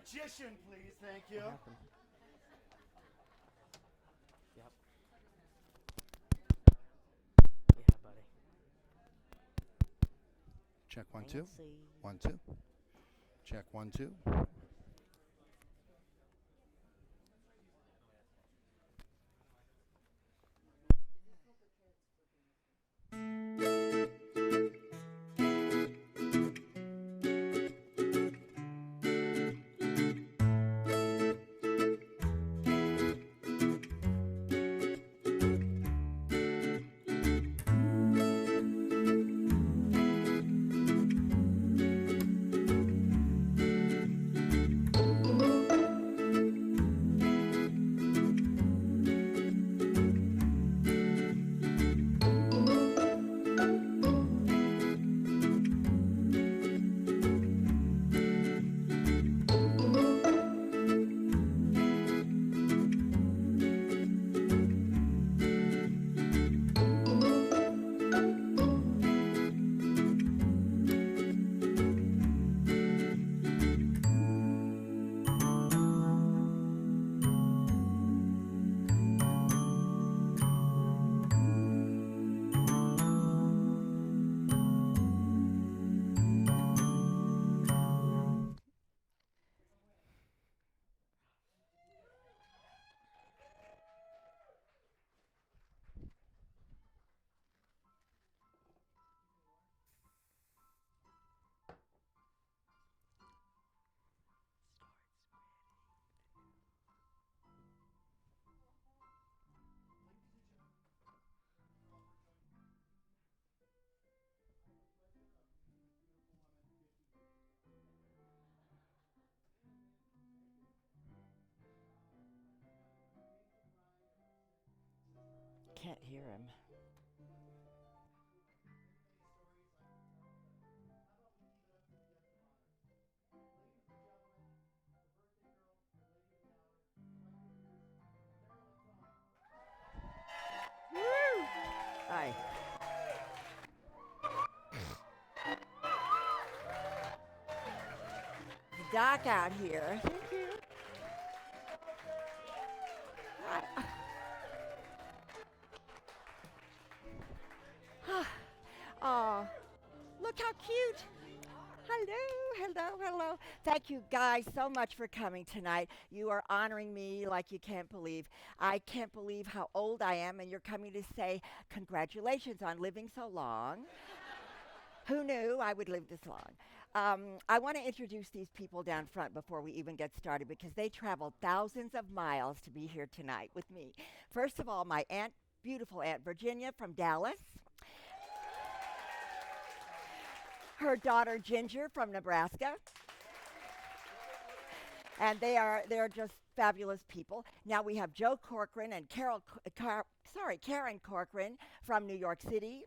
magician, please. Thank you. What happened? Yep. Yeah, buddy. Check one, two. Fancy. 1, 2. Check 1, 2. Can't hear him. Woo! Hi. The doc out here. Thank you. Oh, look how cute. Hello, hello, hello. Thank you guys so much for coming tonight. You are honoring me like you can't believe. I can't believe how old I am, and you're coming to say congratulations on living so long. Who knew I would live this long? I want to introduce these people down front before we even get started because they traveled thousands of miles to be here tonight with me. First of all, my aunt, beautiful Aunt Virginia from Dallas, her daughter Ginger from Nebraska, and they're just fabulous people. Now we have Joe Corcoran and Karen Corcoran from New York City.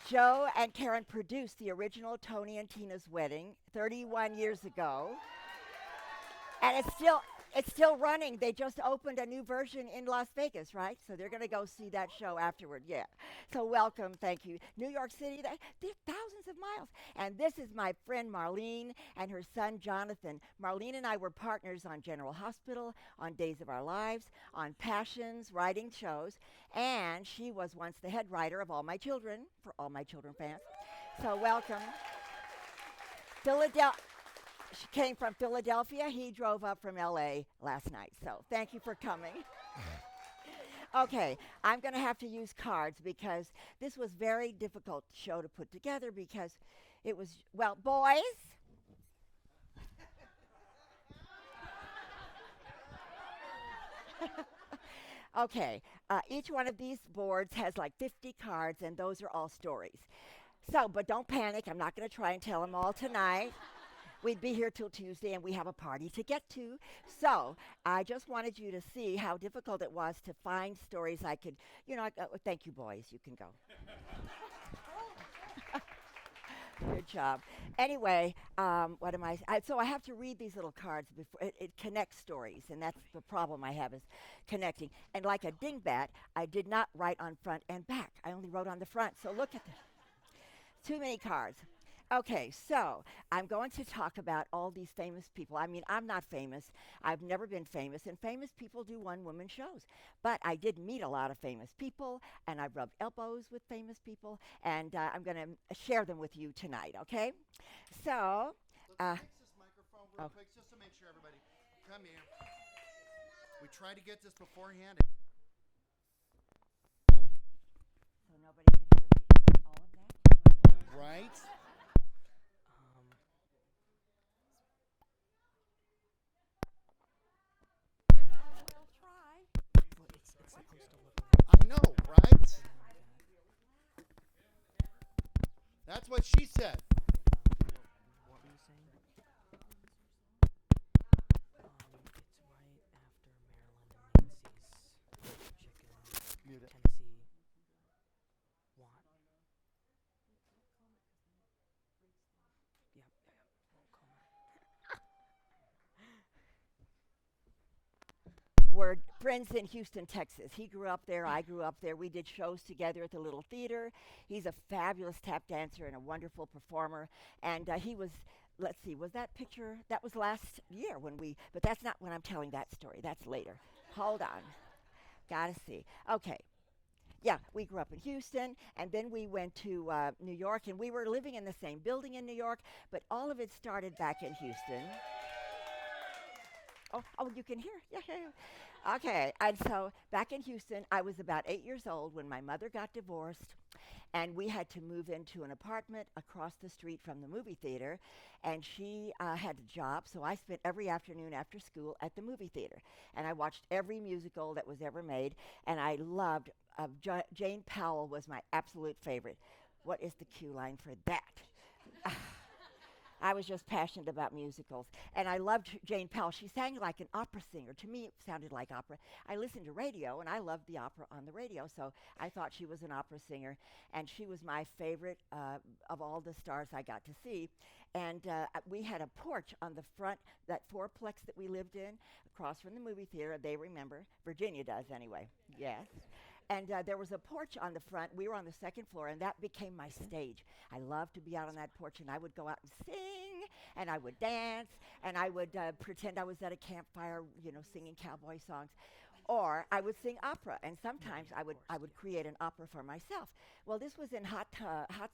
Joe and Karen produced the original Tony and Tina's wedding 31 years ago, and it's still running. They just opened a new version in Las Vegas, right? So they're going to go see that show afterward. Yeah. So welcome, thank you. New York City, they're thousands of miles. And this is my friend Marlene and her son Jonathan. Marlene and I were partners on General Hospital, on Days of Our Lives, on Passions, writing shows, and she was once the head writer of All My Children, for All My Children fans. So welcome. Philadelphia. She came from Philadelphia. He drove up from LA last night. So thank you for coming. Okay, I'm going to have to use cards because this was very difficult show to put together because it was, well, boys. Okay, each one of these boards has like 50 cards, and those are all stories. So, but don't panic. I'm not going to try and tell them all tonight. We'd be here till Tuesday, and we have a party to get to. So I just wanted you to see how difficult it was to find stories I could, thank you, boys. You can go. Good job. Anyway, what am so I have to read these little cards before it connects stories, and that's the problem I have is connecting. And like a dingbat, I did not write on front and back. I only wrote on the front. So look at this. Too many cards. Okay, so I'm going to talk about all these famous people. I mean, I'm not famous. I've never been famous, and famous people do one woman shows. But I did meet a lot of famous people, and I've rubbed elbows with famous people, and I'm going to share them with you tonight, okay? So, Let's uh, fix this microphone real oh, quick just to make sure everybody. Come here. We tried to get this beforehand. so nobody can hear me. Is it all of that? Right? Um, I will try. well, it's supposed to look like I know, right? something like that. That's what she said. What were you saying? It's right after Maryland and Nancy's chicken Mute it. Tennessee want. Yep, We're friends in Houston, Texas. He grew up there. I grew up there. We did shows together at the Little Theater. He's a fabulous tap dancer and a wonderful performer. And he was, let's see, was that picture? That was last year when we, but that's not when I'm telling that story. That's later. Hold on. Gotta see. Okay. Yeah, we grew up in Houston, and then we went to New York, and we were living in the same building in New York, but all of it started back in Houston. Oh, you can hear? Yeah, yeah, yeah. Okay, and so back in Houston, I was about 8 years old when my mother got divorced, and we had to move into an apartment across the street from the movie theater. And she had a job, so I spent every afternoon after school at the movie theater, and I watched every musical that was ever made, and I loved. Jane Powell was my absolute favorite. What is the cue line for that? I was just passionate about musicals. And I loved Jane Powell. She sang like an opera singer. To me, it sounded like opera. I listened to radio, and I loved the opera on the radio, so I thought she was an opera singer. And she was my favorite of all the stars I got to see. And we had a porch on the front, that fourplex that we lived in, across from the movie theater. They remember. Virginia does, anyway. Yes. And there was a porch on the front. We were on the second floor, and that became my stage. I loved to be out on that porch, and I would go out and sing, and I would dance, and I would pretend I was at a campfire, singing cowboy songs. Or I would sing opera, and sometimes I would create an opera for myself. Well, this was in hot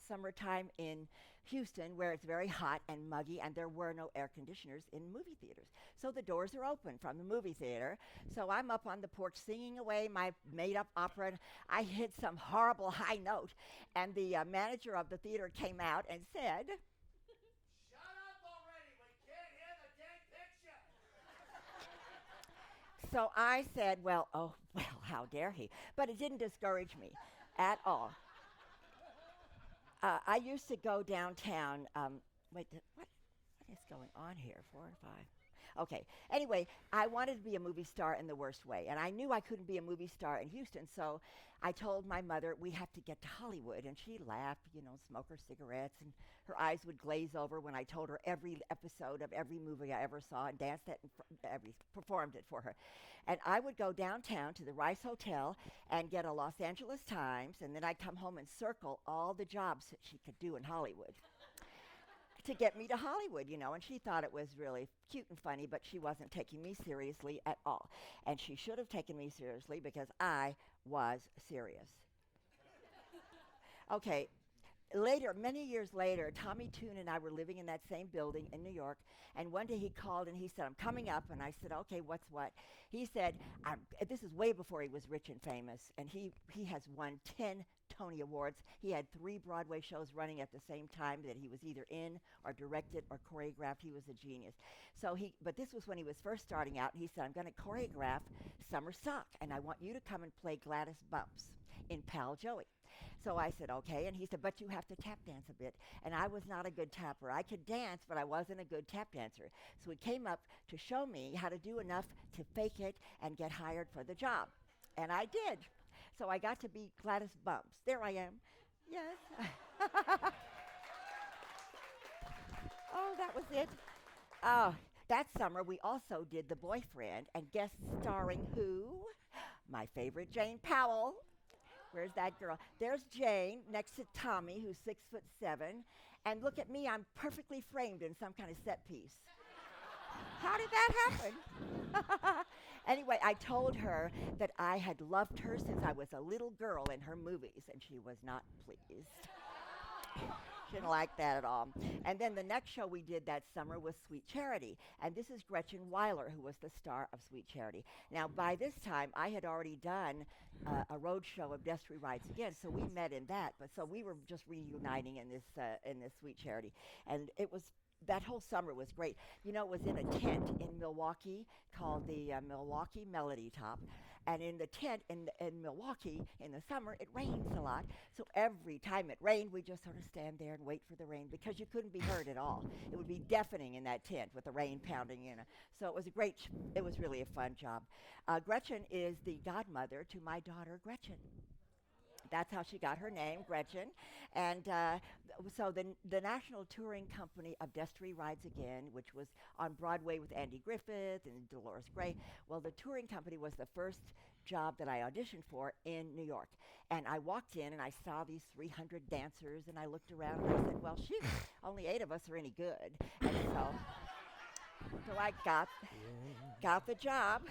summertime in Houston, where it's very hot and muggy, and there were no air conditioners in movie theaters. So the doors are open from the movie theater. So I'm up on the porch singing away my made-up opera, and I hit some horrible high note, and the manager of the theater came out and said, so I said, well, how dare he? But it didn't discourage me at all. I used to go downtown. What is going on here? 4 and 5. Okay. Anyway, I wanted to be a movie star in the worst way, and I knew I couldn't be a movie star in Houston, so I told my mother we have to get to Hollywood, and she laughed, smoke her cigarettes, and her eyes would glaze over when I told her every episode of every movie I ever saw and danced it and performed it for her. And I would go downtown to the Rice Hotel and get a Los Angeles Times, and then I'd come home and circle all the jobs that she could do in Hollywood to get me to Hollywood, and she thought it was really cute and funny, but she wasn't taking me seriously at all. And she should have taken me seriously because I was serious. Okay, later, many years later, Tommy Toon and I were living in that same building in New York, and one day he called and he said, I'm coming up, and I said, okay, what's what? He said, this is way before he was rich and famous, and he has won 10 Tony Awards. He had 3 Broadway shows running at the same time that he was either in or directed or choreographed. He was a genius. But this was when he was first starting out, and he said, I'm going to choreograph Summer Stock, and I want you to come and play Gladys Bumps in Pal Joey. So I said, okay, and he said, but you have to tap dance a bit. And I was not a good tapper. I could dance, but I wasn't a good tap dancer. So he came up to show me how to do enough to fake it and get hired for the job. And I did. So I got to be Gladys Bumps. There I am. Yes. Oh, that was it. Oh, that summer we also did The Boyfriend, and guest starring who? My favorite Jane Powell. Where's that girl? There's Jane next to Tommy, who's 6'7", And look at me, I'm perfectly framed in some kind of set piece. How did that happen? Anyway, I told her that I had loved her since I was a little girl in her movies, and she was not pleased. She didn't like that at all. And then the next show we did that summer was Sweet Charity. And this is Gretchen Weiler, who was the star of Sweet Charity. Now, by this time, I had already done a road show of Destry Rides Again, so we met in that. But so we were just reuniting in this Sweet Charity. And it was that whole summer was great. You know, it was in a tent in Milwaukee called the Milwaukee Melody Top. And in the tent in Milwaukee in the summer, it rains a lot. So every time it rained, we just sort of stand there and wait for the rain because you couldn't be heard at all. It would be deafening in that tent with the rain pounding in. So it was it was really a fun job. Gretchen is the godmother to my daughter, Gretchen. That's how she got her name, Gretchen. And so the National Touring Company of Destry Rides Again, which was on Broadway with Andy Griffith and Dolores Gray, well, the touring company was the first job that I auditioned for in New York. And I walked in and I saw these 300 dancers and I looked around and I said, well, shoot, only 8 of us are any good. And so I got the job.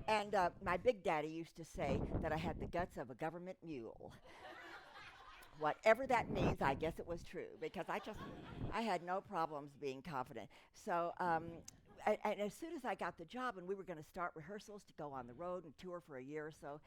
And my big daddy used to say that I had the guts of a government mule. Whatever that means, I guess it was true because I had no problems being confident. So, and as soon as I got the job and we were going to start rehearsals to go on the road and tour for a year or so,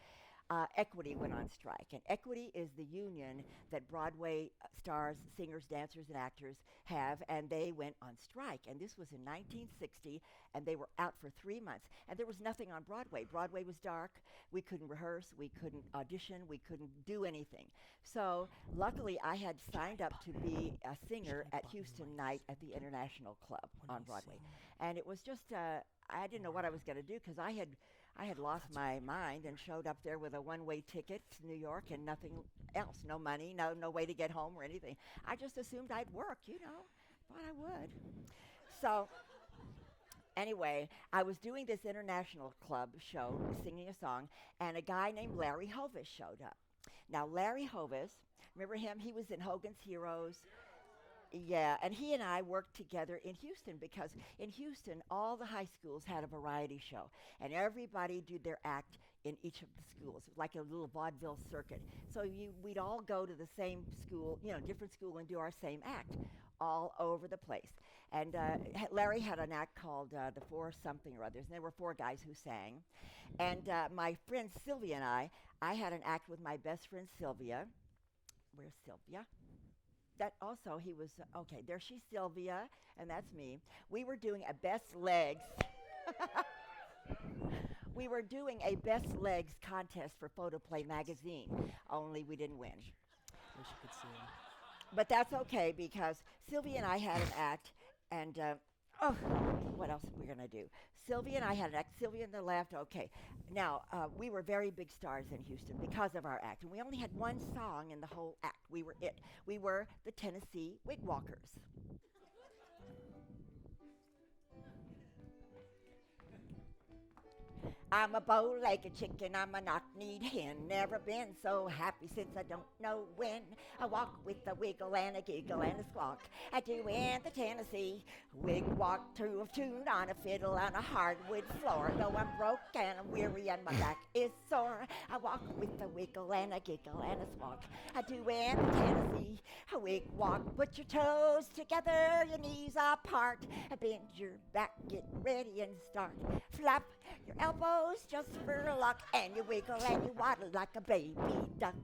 Equity went on strike. And Equity is the union that Broadway stars, singers, dancers, and actors have, and they went on strike. And this was in 1960, and they were out for 3 months. And there was nothing on Broadway. Broadway was dark. We couldn't rehearse. We couldn't audition. We couldn't do anything. So luckily, I had signed up to be a singer at Houston Night at the International Club on Broadway. And it was just, I didn't know what I was going to do because I had lost my mind and showed up there with a one-way ticket to New York and nothing else, no money, no way to get home or anything. I just assumed I'd work, thought I would. So anyway, I was doing this International Club show, singing a song, and a guy named Larry Hovis showed up. Now, Larry Hovis, remember him? He was in Hogan's Heroes. Yeah, and he and I worked together in Houston because in Houston, all the high schools had a variety show, and everybody did their act in each of the schools, like a little vaudeville circuit. So we'd all go to the same school, different school, and do our same act all over the place. And Larry had an act called the Four Something or Others, and there were 4 guys who sang. And my friend Sylvia and I had an act with my best friend Sylvia. Where's Sylvia? That also, he was, okay, there she's Sylvia, and that's me. We were doing a best legs. We were doing a best legs contest for Photoplay magazine, only we didn't win. Wish you could see him. But that's okay because Sylvia and I had an act, and what else are we going to do? Sylvia and I had an act. Sylvia on the left, okay. Now, we were very big stars in Houston because of our act, and we only had one song in the whole act. We were it. We were the Tennessee Wigwalkers. I'm a bow-legged chicken, I'm a knock-kneed hen. Never been so happy since I don't know when. I walk with a wiggle and a giggle and a squawk. I do in the Tennessee wig walk to a tune on a fiddle on a hardwood floor. Though I'm broke and I'm weary and my back is sore, I walk with a wiggle and a giggle and a squawk. I do in the Tennessee wig walk. Put your toes together, your knees apart. Bend your back, get ready and start. Flap your elbows just for luck, and you wiggle and you waddle like a baby duck.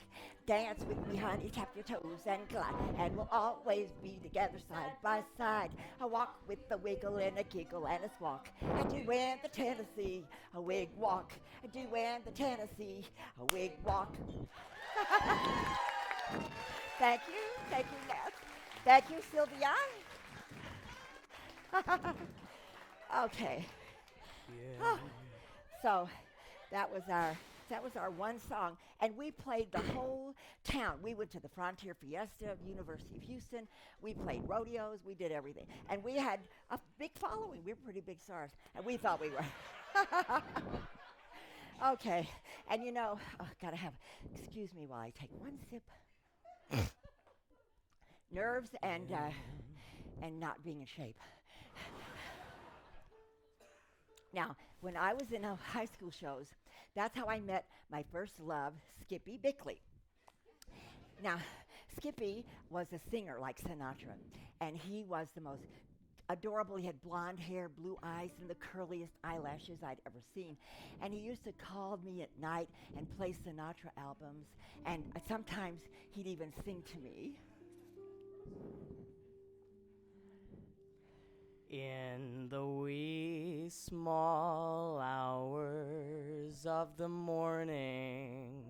Dance with me, honey, tap your toes and glide, and we'll always be together side by side. I walk with a wiggle and a giggle and a squawk. I do in the Tennessee a wig walk. I do in the Tennessee a wig walk. Thank you, Ness. Thank you, Sylvia. Okay. Yeah. So that was our one song, and we played the whole town. We went to the Frontier Fiesta, University of Houston. We played rodeos. We did everything, and we had a big following. We were pretty big stars, and we thought we were. Okay, and excuse me while I take one sip. nerves and not being in shape. Now, when I was in high school shows, that's how I met my first love, Skippy Bickley. Now, Skippy was a singer like Sinatra, and he was the most adorable. He had blonde hair, blue eyes, and the curliest eyelashes I'd ever seen. And he used to call me at night and play Sinatra albums, and sometimes he'd even sing to me. In the wee small hours of the morning,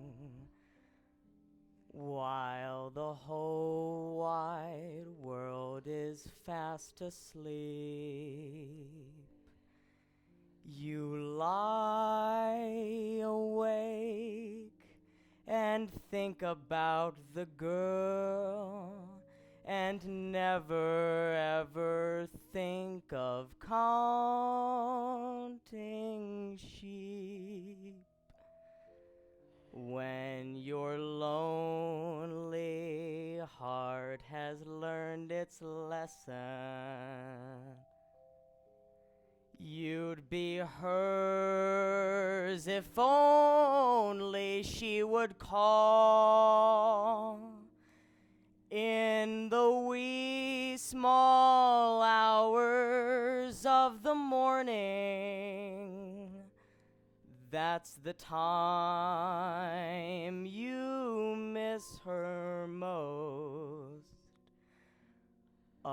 while the whole wide world is fast asleep, you lie awake and think about the girl and never ever think of counting sheep. When your lonely heart has learned its lesson, you'd be hers if only she would call. In the wee small hours of the morning, that's the time you miss her most of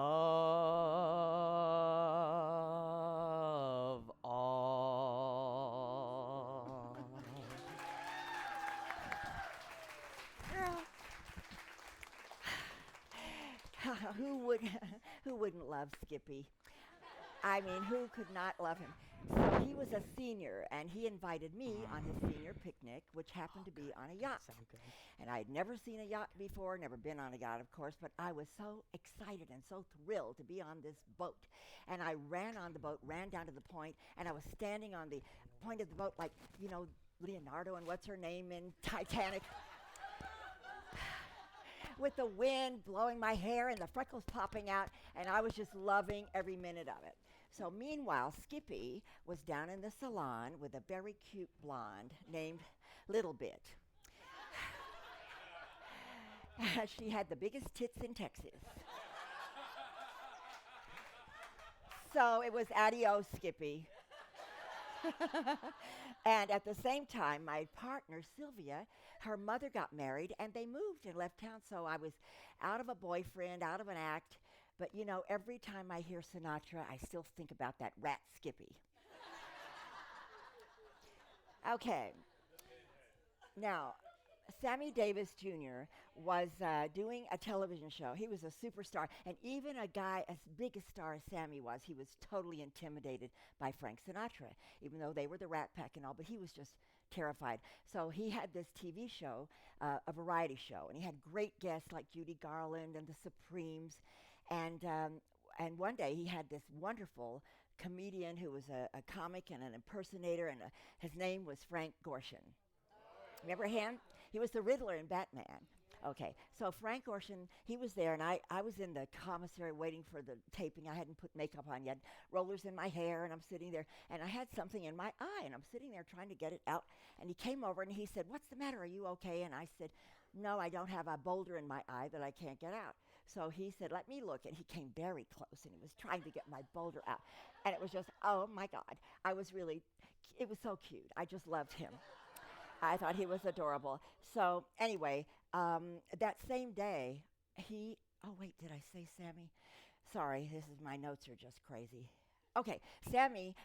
all. Girl. Who wouldn't love Skippy? I mean, who could not love him? So he was a senior, and he invited me on his senior picnic, which happened to be on a yacht. So good. And I'd never seen a yacht before, never been on a yacht, of course, but I was so excited and so thrilled to be on this boat. And I ran on the boat, ran down to the point, and I was standing on the point of the boat like, you know, Leonardo and what's her name in Titanic. With the wind blowing my hair and the freckles popping out, and I was just loving every minute of it. So meanwhile, Skippy was down in the salon with a very cute blonde named Little Bit. She had the biggest tits in Texas. So it was adios, Skippy. And at the same time, my partner, Sylvia, her mother got married, and they moved and left town. So I was out of a boyfriend, out of an act. But, you know, every time I hear Sinatra, I still think about that rat Skippy. Okay. Now, Sammy Davis Jr. was doing a television show. He was a superstar. And even a guy as big a star as Sammy was, he was totally intimidated by Frank Sinatra, even though they were the Rat Pack and all, but he was just terrified. So he had this TV show, a variety show, and he had great guests like Judy Garland and the Supremes. And one day he had this wonderful comedian who was a comic and an impersonator, and his name was Frank Gorshin. Remember him? He was the Riddler in Batman. Okay, so Frank Gorshin, he was there, and I was in the commissary waiting for the taping. I hadn't put makeup on yet, rollers in my hair, and I'm sitting there, and I had something in my eye, and I'm sitting there trying to get it out. And he came over, and he said, "What's the matter? Are you okay?" And I said, "No, I don't have a boulder in my eye that I can't get out." So he said, "Let me look." And he came very close, and he was trying to get my boulder out. And it was just, oh, my God. It was so cute. I just loved him. I thought he was adorable. So anyway, that same day, oh, wait, did I say Sammy? Sorry, my notes are just crazy. Okay, Sammy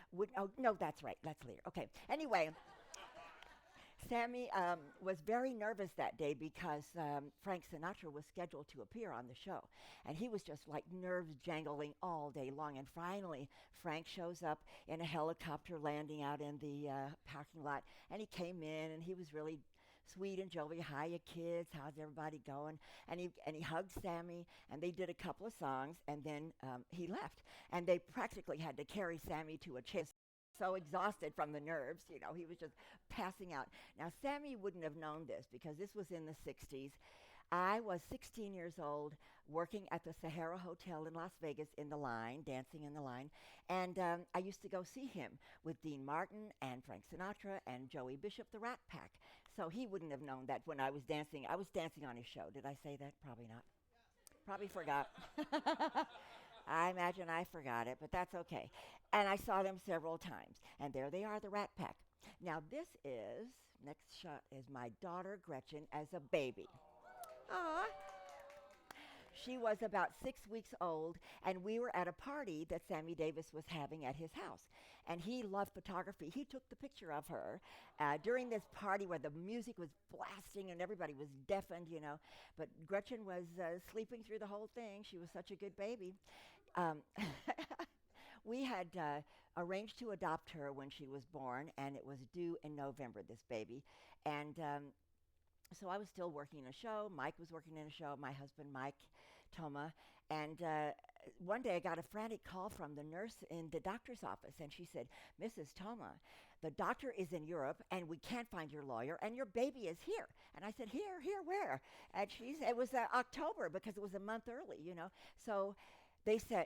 no, that's right, that's later. Okay, anyway. Sammy was very nervous that day because Frank Sinatra was scheduled to appear on the show. And he was just like nerves jangling all day long. And finally, Frank shows up in a helicopter landing out in the parking lot. And he came in, and he was really sweet and jovial. "Hiya, kids. How's everybody going?" And he hugged Sammy, and they did a couple of songs, and then he left. And they practically had to carry Sammy to a chair. So exhausted from the nerves, he was just passing out. Now, Sammy wouldn't have known this because this was in the 60s. I was 16 years old working at the Sahara Hotel in Las Vegas in the line, dancing in the line. And I used to go see him with Dean Martin and Frank Sinatra and Joey Bishop, the Rat Pack. So he wouldn't have known that when I was dancing. I was dancing on his show. Did I say that? Probably not. Probably forgot. I imagine I forgot it, but that's okay. And I saw them several times. And there they are, the Rat Pack. Now, this is, next shot is my daughter Gretchen as a baby. Aw. She was about 6 weeks old, and we were at a party that Sammy Davis was having at his house. And he loved photography. He took the picture of her during this party where the music was blasting and everybody was deafened, you know. But Gretchen was sleeping through the whole thing. She was such a good baby. Um, we had arranged to adopt her when she was born, and it was due in November, this baby. And so I was still working in a show. Mike was working in a show, my husband, Mike, Thoma. And one day I got a frantic call from the nurse in the doctor's office, and she said, Mrs. Thoma, the doctor is in Europe, and we can't find your lawyer, and your baby is here. And I said, here, where? And it was October, because it was a month early, you know. So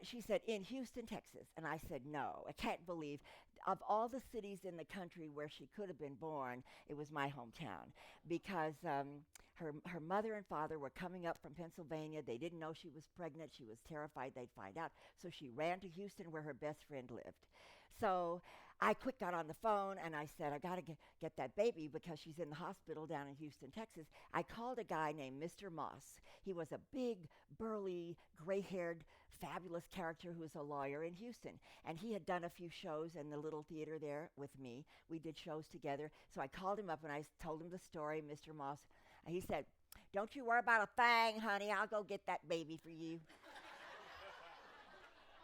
she said, in Houston, Texas. And I said, no, I can't believe. Of all the cities in the country where she could have been born, it was my hometown, because her mother and father were coming up from Pennsylvania. They didn't know she was pregnant. She was terrified they'd find out. So she ran to Houston, where her best friend lived. So I quick got on the phone, and I said, I got to get that baby because she's in the hospital down in Houston, Texas. I called a guy named Mr. Moss. He was a big, burly, gray-haired, fabulous character who was a lawyer in Houston. And he had done a few shows in the little theater there with me. We did shows together. So I called him up, and I told him the story, Mr. Moss. And he said, don't you worry about a thing, honey. I'll go get that baby for you.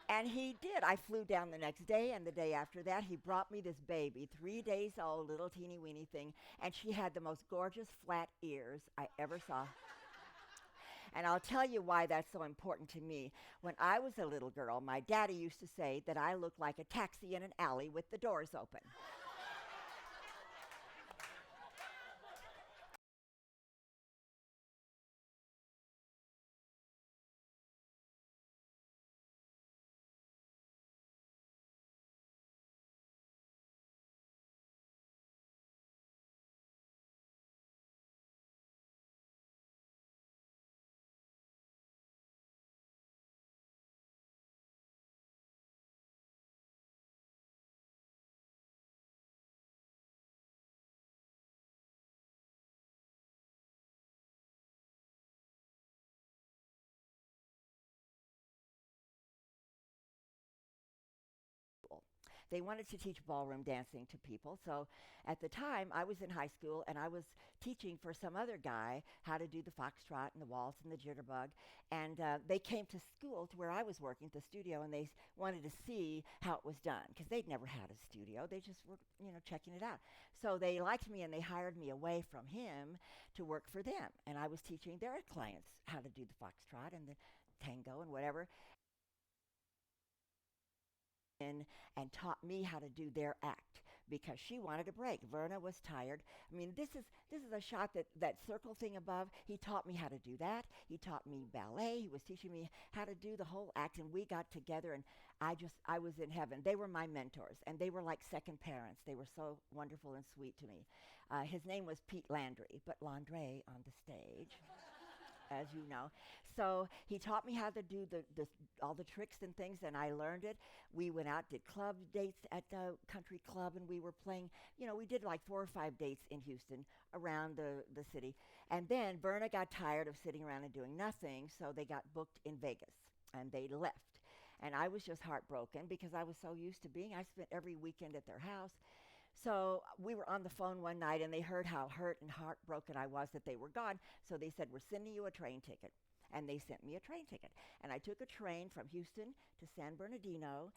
And he did. I flew down the next day, and the day after that, he brought me this baby, 3 days old, little teeny weeny thing, and she had the most gorgeous flat ears I ever saw. And I'll tell you why that's so important to me. When I was a little girl, my daddy used to say that I looked like a taxi in an alley with the doors open. They wanted to teach ballroom dancing to people. So at the time, I was in high school, and I was teaching for some other guy how to do the foxtrot and the waltz and the jitterbug. And they came to school, to where I was working, the studio, and they wanted to see how it was done, because they'd never had a studio. They just were, checking it out. So they liked me, and they hired me away from him to work for them. And I was teaching their clients how to do the foxtrot and the tango and whatever, and taught me how to do their act, because she wanted a break. Verna was tired. I mean, this is a shot, that circle thing above. He taught me how to do that. He taught me ballet. He was teaching me how to do the whole act, and we got together, and I was in heaven. They were my mentors, and they were like second parents. They were so wonderful and sweet to me. His name was Pete Landry, but Landry on the stage. As you know. So he taught me how to do all the tricks and things, and I learned it. We went out, did club dates at the country club, and we were playing, we did like 4 or 5 dates in Houston around the city. And then Verna got tired of sitting around and doing nothing, so they got booked in Vegas, and they left. And I was just heartbroken, because I was so used to I spent every weekend at their house. So we were on the phone one night, and they heard how hurt and heartbroken I was that they were gone. So they said, we're sending you a train ticket. And they sent me a train ticket. And I took a train from Houston to San Bernardino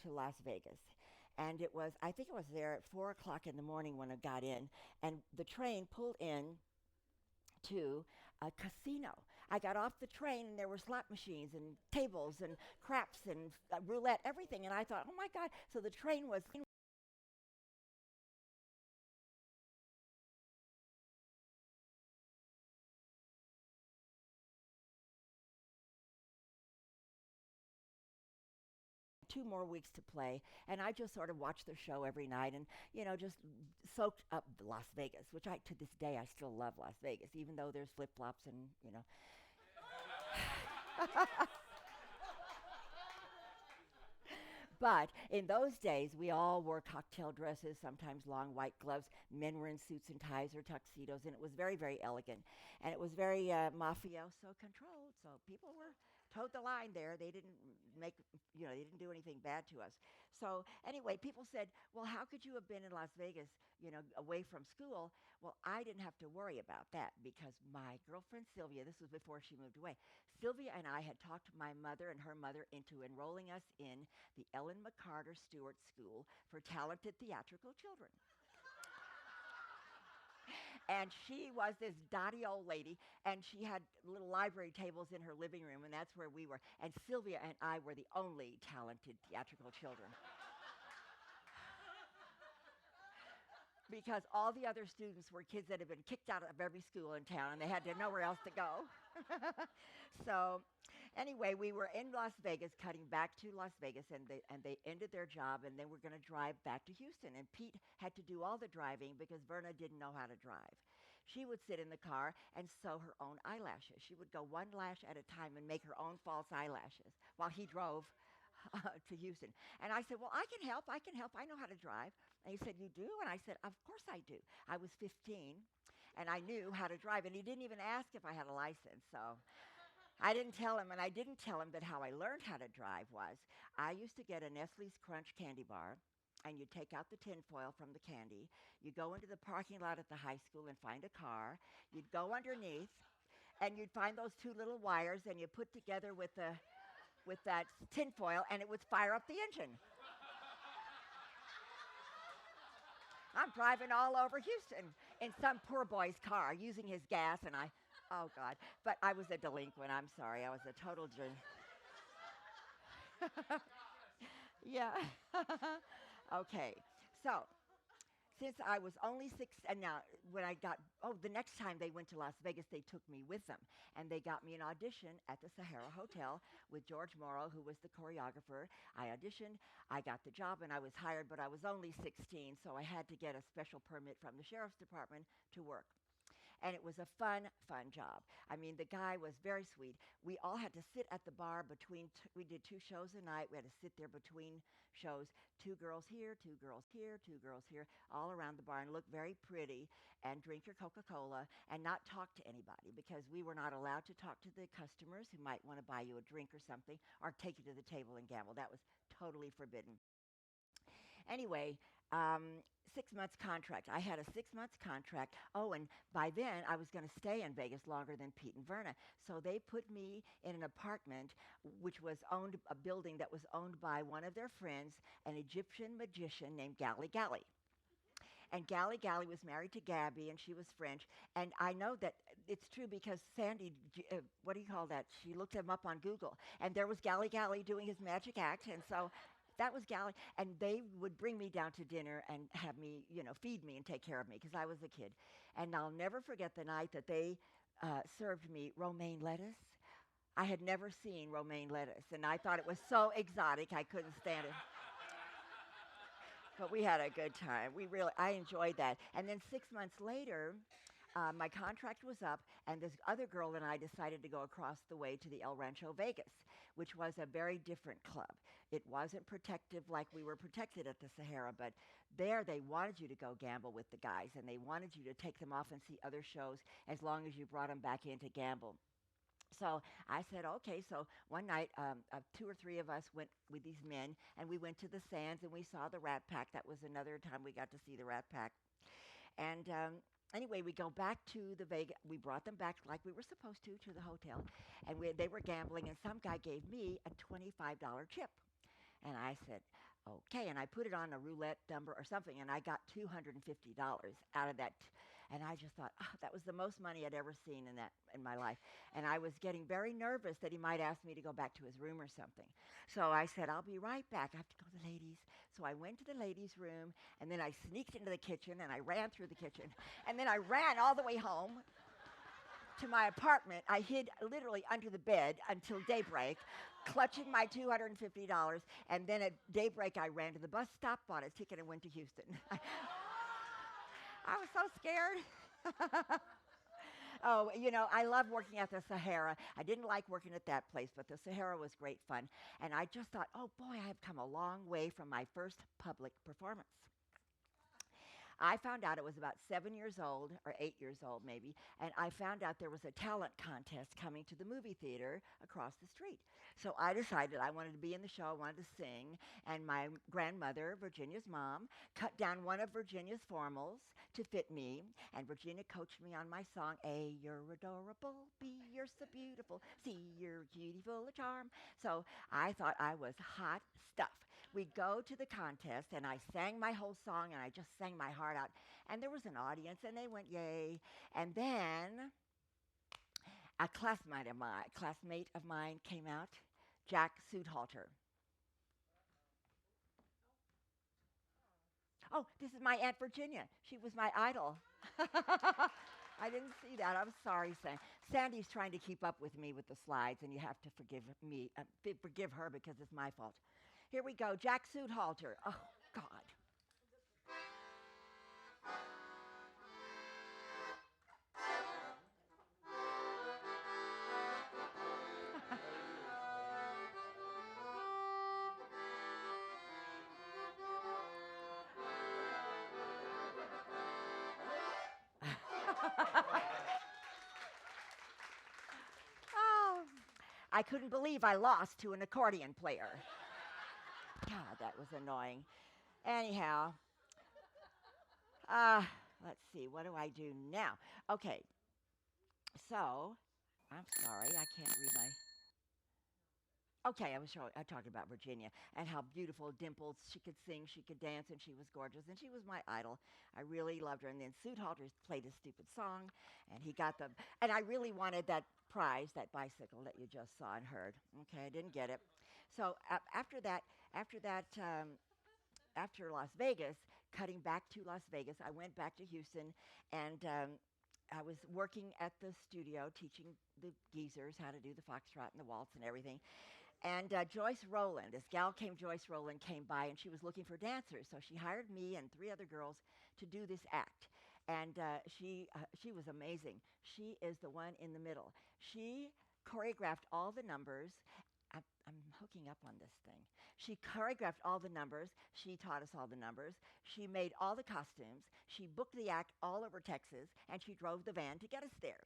to Las Vegas. And I think it was there at 4 o'clock in the morning when I got in. And the train pulled in to a casino. I got off the train, and there were slot machines and tables and craps and roulette, everything. And I thought, oh, my God. So the train was 2 more weeks to play, and I just sort of watched the show every night and, just soaked up Las Vegas, which to this day, I still love Las Vegas, even though there's flip-flops and. But in those days, we all wore cocktail dresses, sometimes long white gloves. Men were in suits and ties or tuxedos, and it was very, very elegant. And it was very mafioso controlled, so people were towed the line there. They didn't they didn't do anything bad to us. So anyway, people said, well, how could you have been in Las Vegas, away from school? Well, I didn't have to worry about that because my girlfriend Sylvia, this was before she moved away, Sylvia and I had talked my mother and her mother into enrolling us in the Ellen MacArthur Stewart School for Talented Theatrical Children. And she was this dotty old lady, and she had little library tables in her living room, and that's where we were. And Sylvia and I were the only talented theatrical children. Because all the other students were kids that had been kicked out of every school in town, and they had nowhere else to go. So anyway, we were in Las Vegas, cutting back to Las Vegas, and they ended their job, and they were going to drive back to Houston. And Pete had to do all the driving because Verna didn't know how to drive. She would sit in the car and sew her own eyelashes. She would go one lash at a time and make her own false eyelashes while he drove to Houston. And I said, well, I can help. I know how to drive. And he said, you do? And I said, of course I do. I was 15, and I knew how to drive. And he didn't even ask if I had a license. So I didn't tell him, and I didn't tell him that how I learned how to drive was I used to get a Nestle's Crunch candy bar, and you'd take out the tinfoil from the candy. You'd go into the parking lot at the high school and find a car. You'd go underneath, and you'd find those 2 little wires, and you put together with that tinfoil, and it would fire up the engine. I'm driving all over Houston in some poor boy's car using his gas, and oh, God. But I was a delinquent. I'm sorry. I was a total Yeah. Okay. So since I was only 6, and now when the next time they went to Las Vegas, they took me with them. And they got me an audition at the Sahara Hotel with George Morrow, who was the choreographer. I auditioned, I got the job, and I was hired, but I was only 16, so I had to get a special permit from the sheriff's department to work. And it was a fun, fun job. I mean, the guy was very sweet. We all had to sit at the bar we did 2 shows a night. We had to sit there between shows, 2 girls here, 2 girls here, 2 girls here, all around the bar, and look very pretty and drink your Coca-Cola and not talk to anybody because we were not allowed to talk to the customers who might want to buy you a drink or something or take you to the table and gamble. That was totally forbidden. Anyway, 6 months contract. I had a 6 months contract. Oh, and by then I was going to stay in Vegas longer than Pete and Verna. So they put me in an apartment which was a building that was owned by one of their friends, an Egyptian magician named Gali Gali. And Gali Gali was married to Gabby, and she was French. And I know that it's true because Sandy, what do you call that? She looked him up on Google, and there was Gali Gali doing his magic act, and so that was Gali. And they would bring me down to dinner and have me, feed me and take care of me because I was a kid. And I'll never forget the night that they served me romaine lettuce. I had never seen romaine lettuce, and I thought it was so exotic I couldn't stand it. But we had a good time. I enjoyed that. And then 6 months later, my contract was up, and this other girl and I decided to go across the way to the El Rancho Vegas, which was a very different club. It wasn't protective like we were protected at the Sahara, but there they wanted you to go gamble with the guys, and they wanted you to take them off and see other shows as long as you brought them back in to gamble. So I said, okay. So one night, 2 or 3 of us went with these men, and we went to the Sands, and we saw the Rat Pack. That was another time we got to see the Rat Pack. And anyway, we go back to the Vegas. We brought them back like we were supposed to the hotel, and they were gambling, and some guy gave me a $25 chip. And I said, okay. And I put it on a roulette number or something, and I got $250 out of that. And I just thought, that was the most money I'd ever seen in my life. And I was getting very nervous that he might ask me to go back to his room or something. So I said, I'll be right back. I have to go to the ladies. So I went to the ladies' room, and then I sneaked into the kitchen, and I ran through the kitchen. And then I ran all the way home to my apartment. I hid literally under the bed until daybreak. clutching my $250. And then at daybreak, I ran to the bus stop, bought a ticket, and went to Houston. I was so scared. Oh, I love working at the Sahara. I didn't like working at that place, but the Sahara was great fun. And I just thought, oh boy, I have come a long way from my first public performance. I found out it was about 7 years old, or 8 years old maybe, and I found out there was a talent contest coming to the movie theater across the street. So I decided I wanted to be in the show, I wanted to sing, and my grandmother, Virginia's mom, cut down one of Virginia's formals to fit me, and Virginia coached me on my song, A, you're adorable, B, you're so beautiful, C, you're beautiful, a charm. So I thought I was hot stuff. We go to the contest, and I sang my whole song, and I just sang my heart out. And there was an audience, and they went, yay. And then a classmate of mine came out, Jack Sudhalter. Oh, this is my Aunt Virginia. She was my idol. I didn't see that. I'm sorry, Sandy. Sandy's trying to keep up with me with the slides, and you have to forgive her because it's my fault. Here we go, Jack Sudhalter. Oh, God. Oh, I couldn't believe I lost to an accordion player. God, that was annoying. Anyhow, uh, let's see, what do I do now? Okay, so, I'm sorry, I can't read my. Okay, I talked about Virginia and how beautiful dimples she could sing, she could dance, and she was gorgeous, and she was my idol. I really loved her. And then Sudhalter played a stupid song, and he got the. And I really wanted that prize, that bicycle that you just saw and heard. Okay, I didn't get it. So after Las Vegas, cutting back to Las Vegas, I went back to Houston, and I was working at the studio teaching the geezers how to do the foxtrot and the waltz and everything. And Joyce Rowland, Joyce Rowland came by, and she was looking for dancers. So she hired me and three other girls to do this act. And she was amazing. She is the one in the middle. She choreographed all the numbers. I'm hooking up on this thing. She choreographed all the numbers. She taught us all the numbers. She made all the costumes. She booked the act all over Texas, and she drove the van to get us there.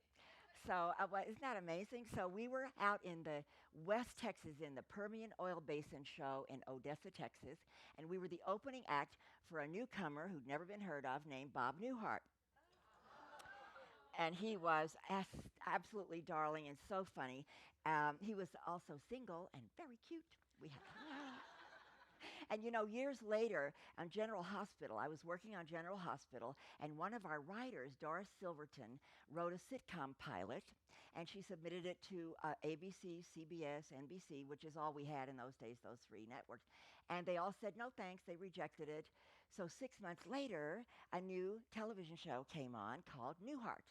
So isn't that amazing? So we were out in the West Texas in the Permian Oil Basin show in Odessa, Texas, and we were the opening act for a newcomer who'd never been heard of named Bob Newhart. And he was absolutely darling and so funny. He was also single and very cute. We had, and years later on General Hospital, I was working on General Hospital, and one of our writers, Doris Silverton, wrote a sitcom pilot, and she submitted it to ABC, CBS, NBC, which is all we had in those days, those three networks. And they all said, no thanks, they rejected it. So 6 months later, a new television show came on called Newhart.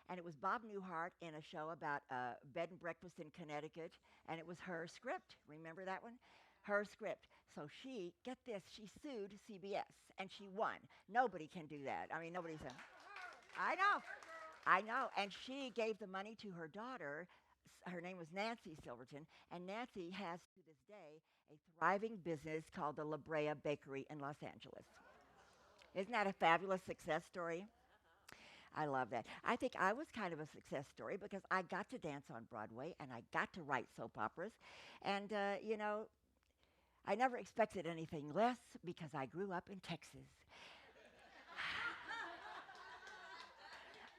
And it was Bob Newhart in a show about bed and breakfast in Connecticut, and it was her script. Remember that one? Her script. So get this, she sued CBS, and she won. Nobody can do that. I mean, nobody's. I know. And she gave the money to her daughter. Her name was Nancy Silverton, and Nancy has to this day a thriving business called the La Brea Bakery in Los Angeles. Isn't that a fabulous success story? I love that. I think I was kind of a success story because I got to dance on Broadway and I got to write soap operas. And, I never expected anything less because I grew up in Texas.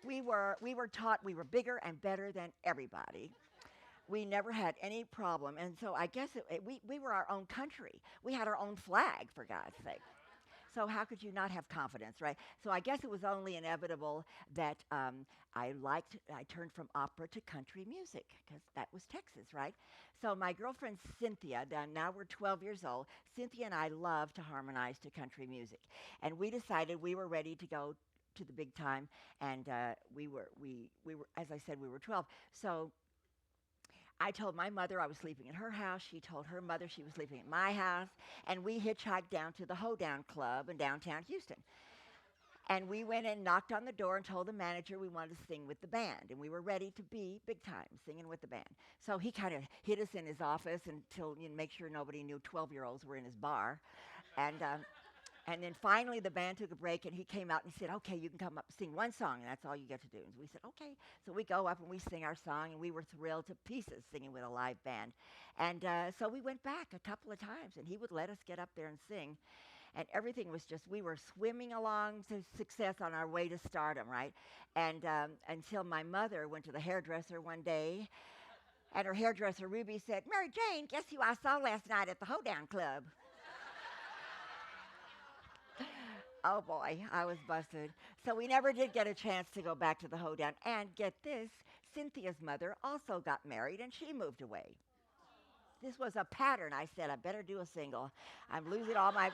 We were taught we were bigger and better than everybody. We never had any problem. And so I guess we were our own country. We had our own flag, for God's sake. So how could you not have confidence, right? So I guess it was only inevitable that I turned from opera to country music because that was Texas, right? So my girlfriend Cynthia, now we're 12 years old, Cynthia and I love to harmonize to country music. And we decided we were ready to go to the big time, and we were, as I said, we were 12. So I told my mother I was sleeping at her house. She told her mother she was sleeping at my house. And we hitchhiked down to the Hoedown Club in downtown Houston. And we went in, knocked on the door, and told the manager we wanted to sing with the band. And we were ready to be big time singing with the band. So he kind of hid us in his office until, make sure nobody knew 12-year-olds were in his bar. And then finally the band took a break, and he came out and he said, okay, you can come up and sing one song, and that's all you get to do. And we said, okay. So we go up and we sing our song, and we were thrilled to pieces singing with a live band. And so we went back a couple of times, and he would let us get up there and sing. And everything was just, we were swimming along to success on our way to stardom, right? And until my mother went to the hairdresser one day, and her hairdresser, Ruby, said, Mary Jane, guess who I saw last night at the Hoedown Club? Oh boy, I was busted. So we never did get a chance to go back to the Hoedown. And get this, Cynthia's mother also got married, and she moved away. This was a pattern. I said, I better do a single. I'm losing all my...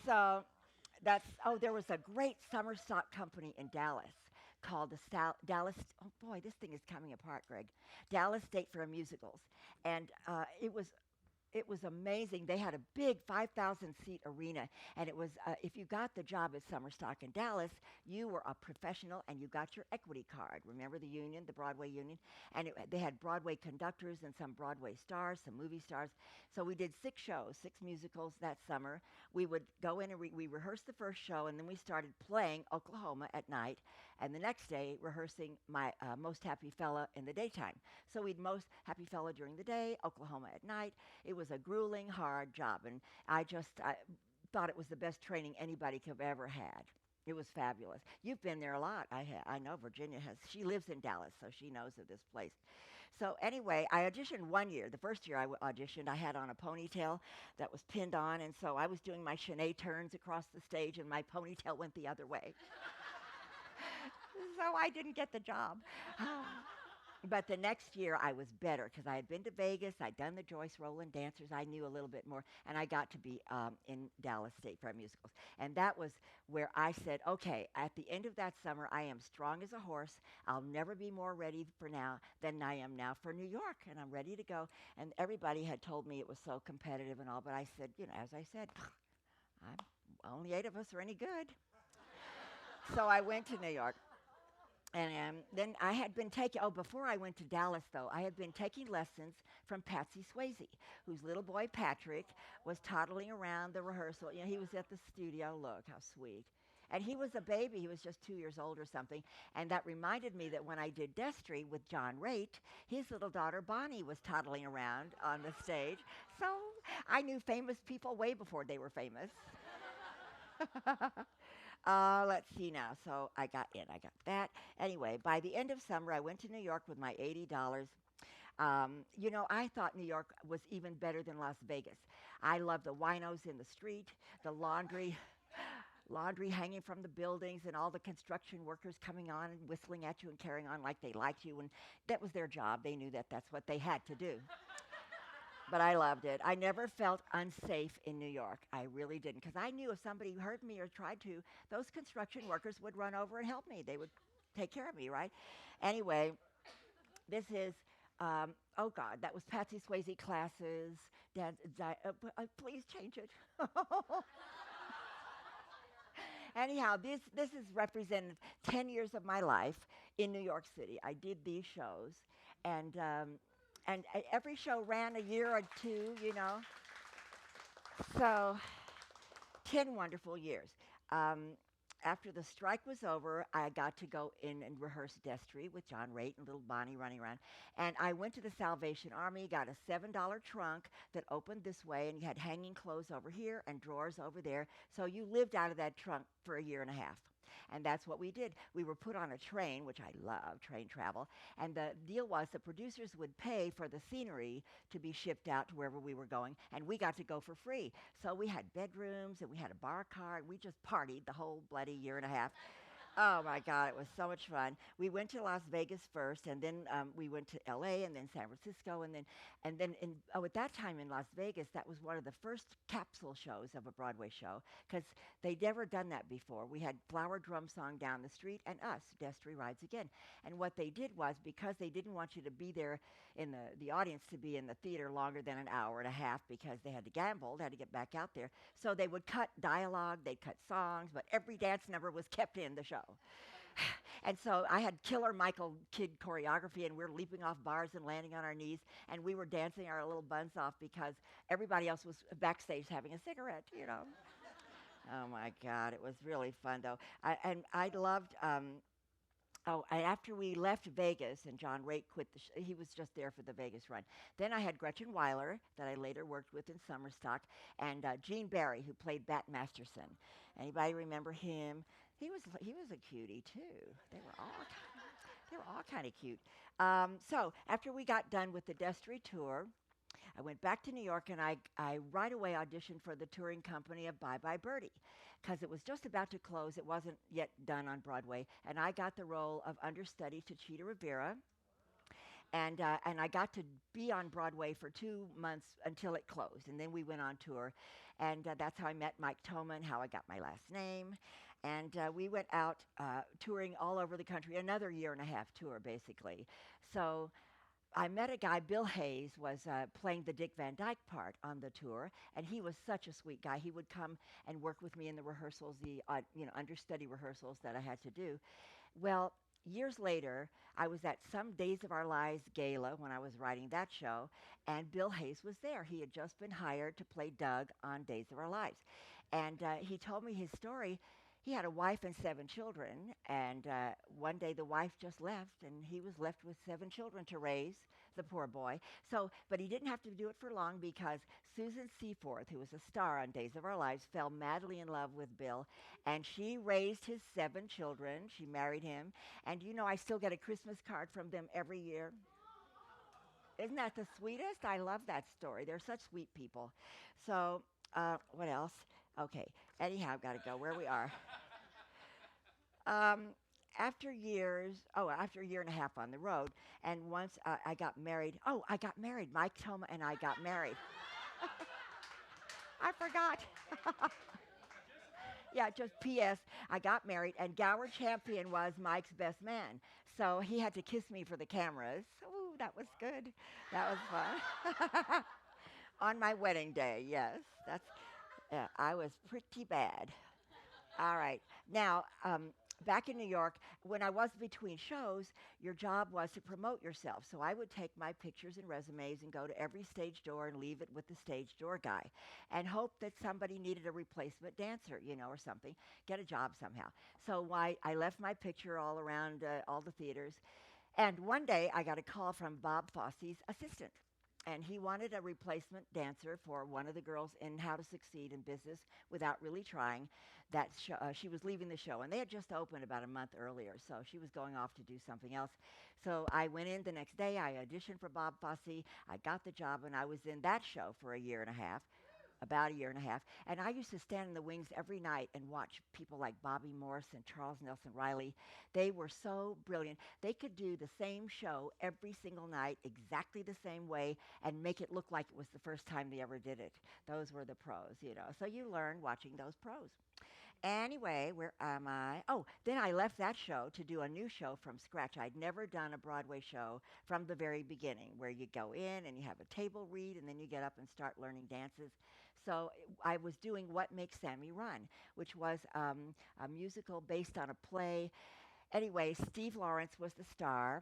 So there was a great summer stock company in Dallas called the Dallas, oh boy, this thing is coming apart, Greg. Dallas State Fair Musicals. And it was amazing. They had a big 5,000-seat arena, and it was, if you got the job at Summer Stock in Dallas, you were a professional, and you got your equity card. Remember the union, the Broadway union? And they had Broadway conductors and some Broadway stars, some movie stars. So we did 6 shows, 6 musicals that summer. We would go in and we rehearsed the first show, and then we started playing Oklahoma at night, and the next day rehearsing my Most Happy Fella in the daytime. So we'd Most Happy Fella during the day, Oklahoma at night. It was a grueling, hard job, and I thought it was the best training anybody could have ever had. It was fabulous. You've been there a lot. I know Virginia has. She lives in Dallas, so she knows of this place. So anyway, I auditioned one year. The first year I auditioned, I had on a ponytail that was pinned on, and so I was doing my Shanae turns across the stage, and my ponytail went the other way. So I didn't get the job. But the next year I was better because I had been to Vegas, I'd done the Joyce Rowland dancers, I knew a little bit more, and I got to be in Dallas State Fair Musicals. And that was where I said, okay, at the end of that summer, I am strong as a horse. I'll never be more ready for now than I am now for New York, and I'm ready to go. And everybody had told me it was so competitive and all, but I said, as I said, only 8 of us are any good. So I went to New York. And then I had been before I went to Dallas, though, I had been taking lessons from Patsy Swayze, whose little boy, Patrick, was toddling around the rehearsal. He was at the studio. Look, how sweet. And he was a baby. He was just 2 years old or something. And that reminded me that when I did Destry with John Raitt, his little daughter, Bonnie, was toddling around on the stage. So I knew famous people way before they were famous. Let's see now. So I got that. Anyway, by the end of summer, I went to New York with my $80. I thought New York was even better than Las Vegas. I loved the winos in the street, the laundry hanging from the buildings, and all the construction workers coming on and whistling at you and carrying on like they liked you. And that was their job. They knew that that's what they had to do. But I loved it. I never felt unsafe in New York. I really didn't, because I knew if somebody hurt me or tried to, those construction workers would run over and help me. They would take care of me, right? Anyway, this is, oh God, that was Patsy Swayze Classes. Please change it. Anyhow, this is represented 10 years of my life in New York City. I did these shows, and every show ran a year or two, So 10 wonderful years. After the strike was over, I got to go in and rehearse Destry with John Raitt and little Bonnie running around. And I went to the Salvation Army, got a $7 trunk that opened this way, and you had hanging clothes over here and drawers over there. So you lived out of that trunk for a year and a half. And that's what we did. We were put on a train, which I love, train travel. And the deal was the producers would pay for the scenery to be shipped out to wherever we were going, and we got to go for free. So we had bedrooms, and we had a bar car, and we just partied the whole bloody year and a half. Oh my God, it was so much fun. We went to Las Vegas first, and then we went to L.A. and then San Francisco, and then at that time in Las Vegas, that was one of the first capsule shows of a Broadway show because they'd never done that before. We had Flower Drum Song down the street and us, Destry Rides Again. And what they did was because they didn't want you to be there in the audience to be in the theater longer than an hour and a half because they had to gamble, they had to get back out there. So they would cut dialogue, they'd cut songs, but every dance number was kept in the show. And so I had killer Michael Kidd choreography, and we were leaping off bars and landing on our knees, and we were dancing our little buns off because everybody else was backstage having a cigarette. Oh my God, it was really fun though. And I loved. After we left Vegas and John Raitt quit he was just there for the Vegas run. Then I had Gretchen Weiler that I later worked with in Summerstock, and Gene Barry who played Bat Masterson. Anybody remember him? He was a cutie too. They were all kind of cute. So after we got done with the Destry tour, I went back to New York and I right away auditioned for the touring company of Bye Bye Birdie because it was just about to close. It wasn't yet done on Broadway. And I got the role of understudy to Cheetah Rivera. And I got to be on Broadway for 2 months until it closed. And then we went on tour. And that's how I met Mike Thoma and how I got my last name. And we went out touring all over the country, another year and a half tour, basically. So I met a guy, Bill Hayes, was playing the Dick Van Dyke part on the tour, and he was such a sweet guy. He would come and work with me in the rehearsals, the understudy rehearsals that I had to do. Well, years later, I was at some Days of Our Lives gala when I was writing that show, and Bill Hayes was there. He had just been hired to play Doug on Days of Our Lives. And he told me his story. He had a wife and 7 children, and one day the wife just left, and he was left with 7 children to raise, the poor boy. But he didn't have to do it for long because Susan Seaforth, who was a star on Days of Our Lives, fell madly in love with Bill, and she raised his 7 children. She married him, and I still get a Christmas card from them every year. Isn't that the sweetest? I love that story. They're such sweet people. So, what else? Okay. Anyhow, I've got to go where we are. Um, after after a year and a half on the road, and once I got married. Oh, I got married. Mike Thoma and I got married. I forgot. Yeah, just P.S. I got married, and Gower Champion was Mike's best man. So he had to kiss me for the cameras. Ooh, that was good. That was fun. On my wedding day, yes. I was pretty bad. All right. Now, back in New York, when I was between shows, your job was to promote yourself. So I would take my pictures and resumes and go to every stage door and leave it with the stage door guy and hope that somebody needed a replacement dancer, or something, get a job somehow. So I left my picture all around all the theaters. And one day I got a call from Bob Fosse's assistant. And he wanted a replacement dancer for one of the girls in How to Succeed in Business Without Really Trying. She was leaving the show, and they had just opened about a month earlier, so she was going off to do something else. So I went in the next day. I auditioned for Bob Fosse. I got the job, and I was in that show for a year and a half. About a year and a half. And I used to stand in the wings every night and watch people like Bobby Morse and Charles Nelson Riley. They were so brilliant. They could do the same show every single night, exactly the same way, and make it look like it was the first time they ever did it. Those were the pros. So you learn watching those pros. Anyway, where am I? Oh, then I left that show to do a new show from scratch. I'd never done a Broadway show from the very beginning, where you go in and you have a table read, and then you get up and start learning dances. So I was doing What Makes Sammy Run, which was a musical based on a play. Anyway, Steve Lawrence was the star.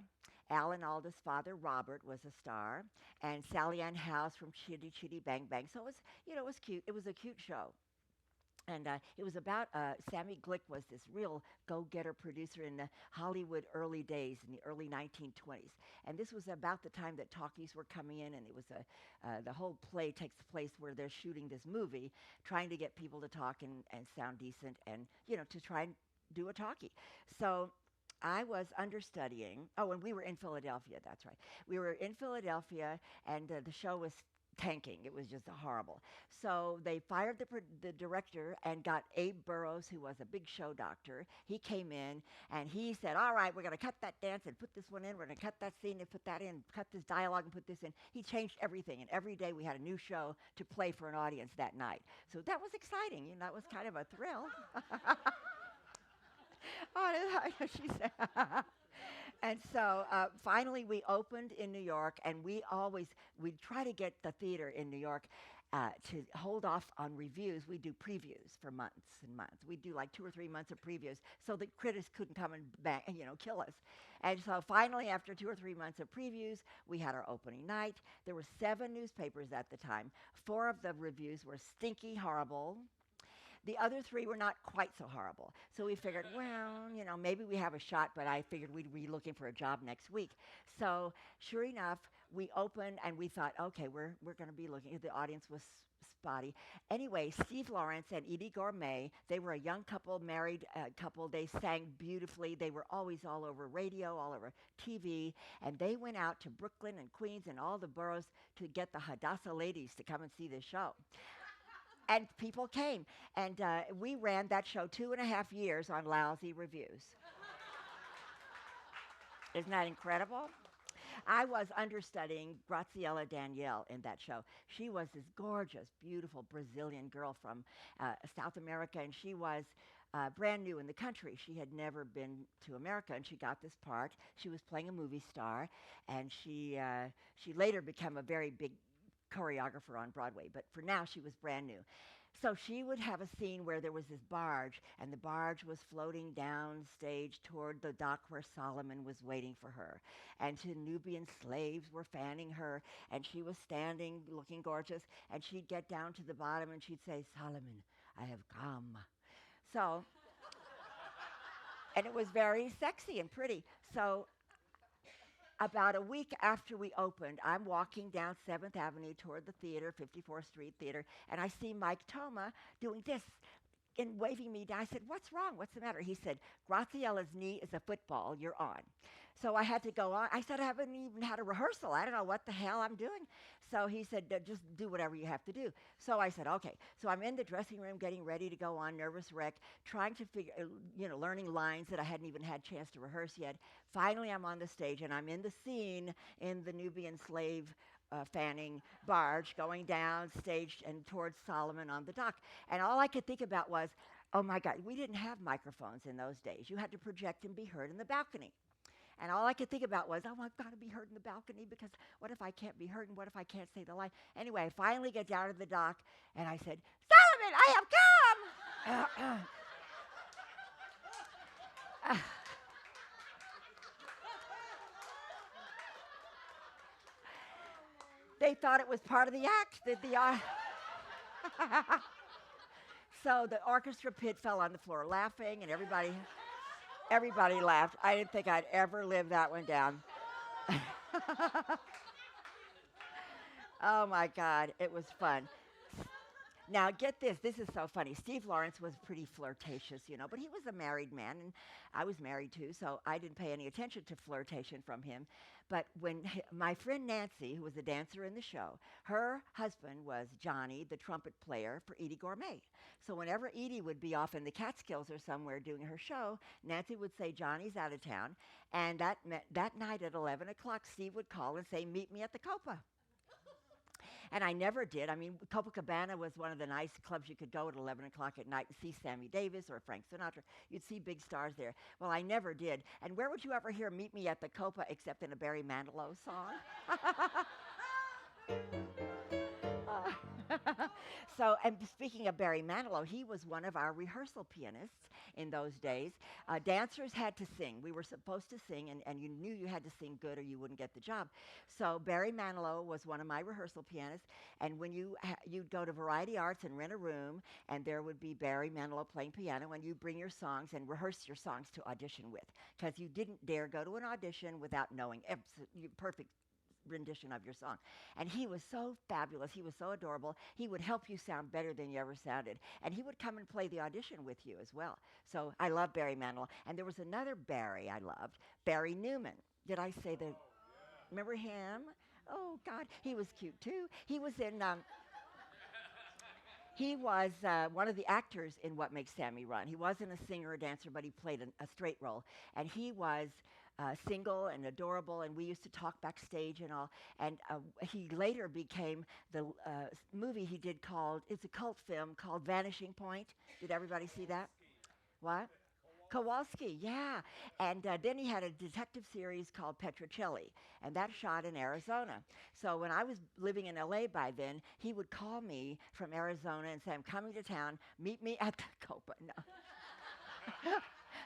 Alan Alda's father, Robert, was a star, and Sally Ann House from Chitty Chitty Bang Bang. So it was cute. It was a cute show. And it was about Sammy Glick was this real go-getter producer in the Hollywood early days, in the early 1920s. And this was about the time that talkies were coming in, and it was the whole play takes place where they're shooting this movie, trying to get people to talk and sound decent, and to try and do a talkie. So I was understudying. Oh, and we were in Philadelphia. That's right. We were in Philadelphia, and the show was tanking. It was just horrible. So they fired the director and got Abe Burrows, who was a big show doctor. He came in and he said, all right, we're going to cut that dance and put this one in. We're going to cut that scene and put that in, cut this dialogue and put this in. He changed everything. And every day we had a new show to play for an audience that night. So that was exciting. You know, that was kind of a thrill. Oh, she said. And so finally we opened in New York, and we'd try to get the theater in New York to hold off on reviews. We do previews for months and months. We do like 2 or 3 months of previews so the critics couldn't come and kill us. And so finally, after 2 or 3 months of previews, we had our opening night. There were 7 newspapers at the time. 4 of the reviews were stinky, horrible. The other 3 were not quite so horrible. So we figured, well, maybe we have a shot, but I figured we'd be looking for a job next week. So sure enough, we opened and we thought, okay, we're going to be looking. The audience was spotty. Anyway, Steve Lawrence and Edie Gourmet, they were a young couple, married couple. They sang beautifully. They were always all over radio, all over TV. And they went out to Brooklyn and Queens and all the boroughs to get the Hadassah ladies to come and see this show. And people came. And we ran that show 2.5 years on lousy reviews. Isn't that incredible? I was understudying Graciela Danielle in that show. She was this gorgeous, beautiful Brazilian girl from South America, and she was brand new in the country. She had never been to America, and she got this part. She was playing a movie star, and she later became a very big choreographer on Broadway, but for now she was brand new. So she would have a scene where there was this barge, and the barge was floating down stage toward the dock where Solomon was waiting for her. And two Nubian slaves were fanning her, and she was standing looking gorgeous, and she'd get down to the bottom and she'd say, Solomon, I have come. So, and it was very sexy and pretty. So about a week after we opened, I'm walking down 7th Avenue toward the theater, 54th Street Theater, and I see Mike Thoma doing this and waving me down. I said, what's wrong? What's the matter? He said, Graciela's knee is a football. You're on. So I had to go on. I said, I haven't even had a rehearsal. I don't know what the hell I'm doing. So he said, just do whatever you have to do. So I said, okay. So I'm in the dressing room getting ready to go on, nervous wreck, trying to figure, learning lines that I hadn't even had a chance to rehearse yet. Finally, I'm on the stage, and I'm in the scene in the Nubian slave fanning barge going down stage and towards Solomon on the dock. And all I could think about was, oh, my God, we didn't have microphones in those days. You had to project and be heard in the balcony. And all I could think about was, oh, I've got to be heard in the balcony, because what if I can't be heard, and what if I can't say the line? Anyway, I finally get down to the dock, and I said, Solomon, I have come! They thought it was part of the act. So the orchestra pit fell on the floor laughing, and everybody laughed. I didn't think I'd ever live that one down. Oh, my God. It was fun. Now, get this. This is so funny. Steve Lawrence was pretty flirtatious, but he was a married man, and I was married, too, so I didn't pay any attention to flirtation from him. But when my friend Nancy, who was a dancer in the show, her husband was Johnny, the trumpet player for Edie Gourmet. So whenever Edie would be off in the Catskills or somewhere doing her show, Nancy would say, Johnny's out of town. And that night at 11 o'clock, Steve would call and say, meet me at the Copa. And I never did. I mean, Copacabana was one of the nice clubs you could go at 11 o'clock at night and see Sammy Davis or Frank Sinatra. You'd see big stars there. Well, I never did. And where would you ever hear Meet Me at the Copa except in a Barry Manilow song? So, and speaking of Barry Manilow, he was one of our rehearsal pianists in those days. Dancers had to sing. We were supposed to sing, and you knew you had to sing good or you wouldn't get the job. So Barry Manilow was one of my rehearsal pianists, and when you'd go to Variety Arts and rent a room, and there would be Barry Manilow playing piano, and you bring your songs and rehearse your songs to audition with, because you didn't dare go to an audition without knowing perfect rendition of your song. And he was so fabulous. He was so adorable. He would help you sound better than you ever sounded. And he would come and play the audition with you as well. So I love Barry Manilow. And there was another Barry I loved, Barry Newman. Did I say that? Remember him? Oh God, he was cute too. He was in. He was one of the actors in What Makes Sammy Run. He wasn't a singer or dancer, but he played a straight role. And he was single and adorable, and we used to talk backstage and all. And he later became the movie he did called, it's a cult film called Vanishing Point. Did everybody see that? What? Kowalski, yeah. And then he had a detective series called Petrocelli, and that shot in Arizona. So when I was living in LA by then, he would call me from Arizona and say, I'm coming to town, meet me at the Copa. No.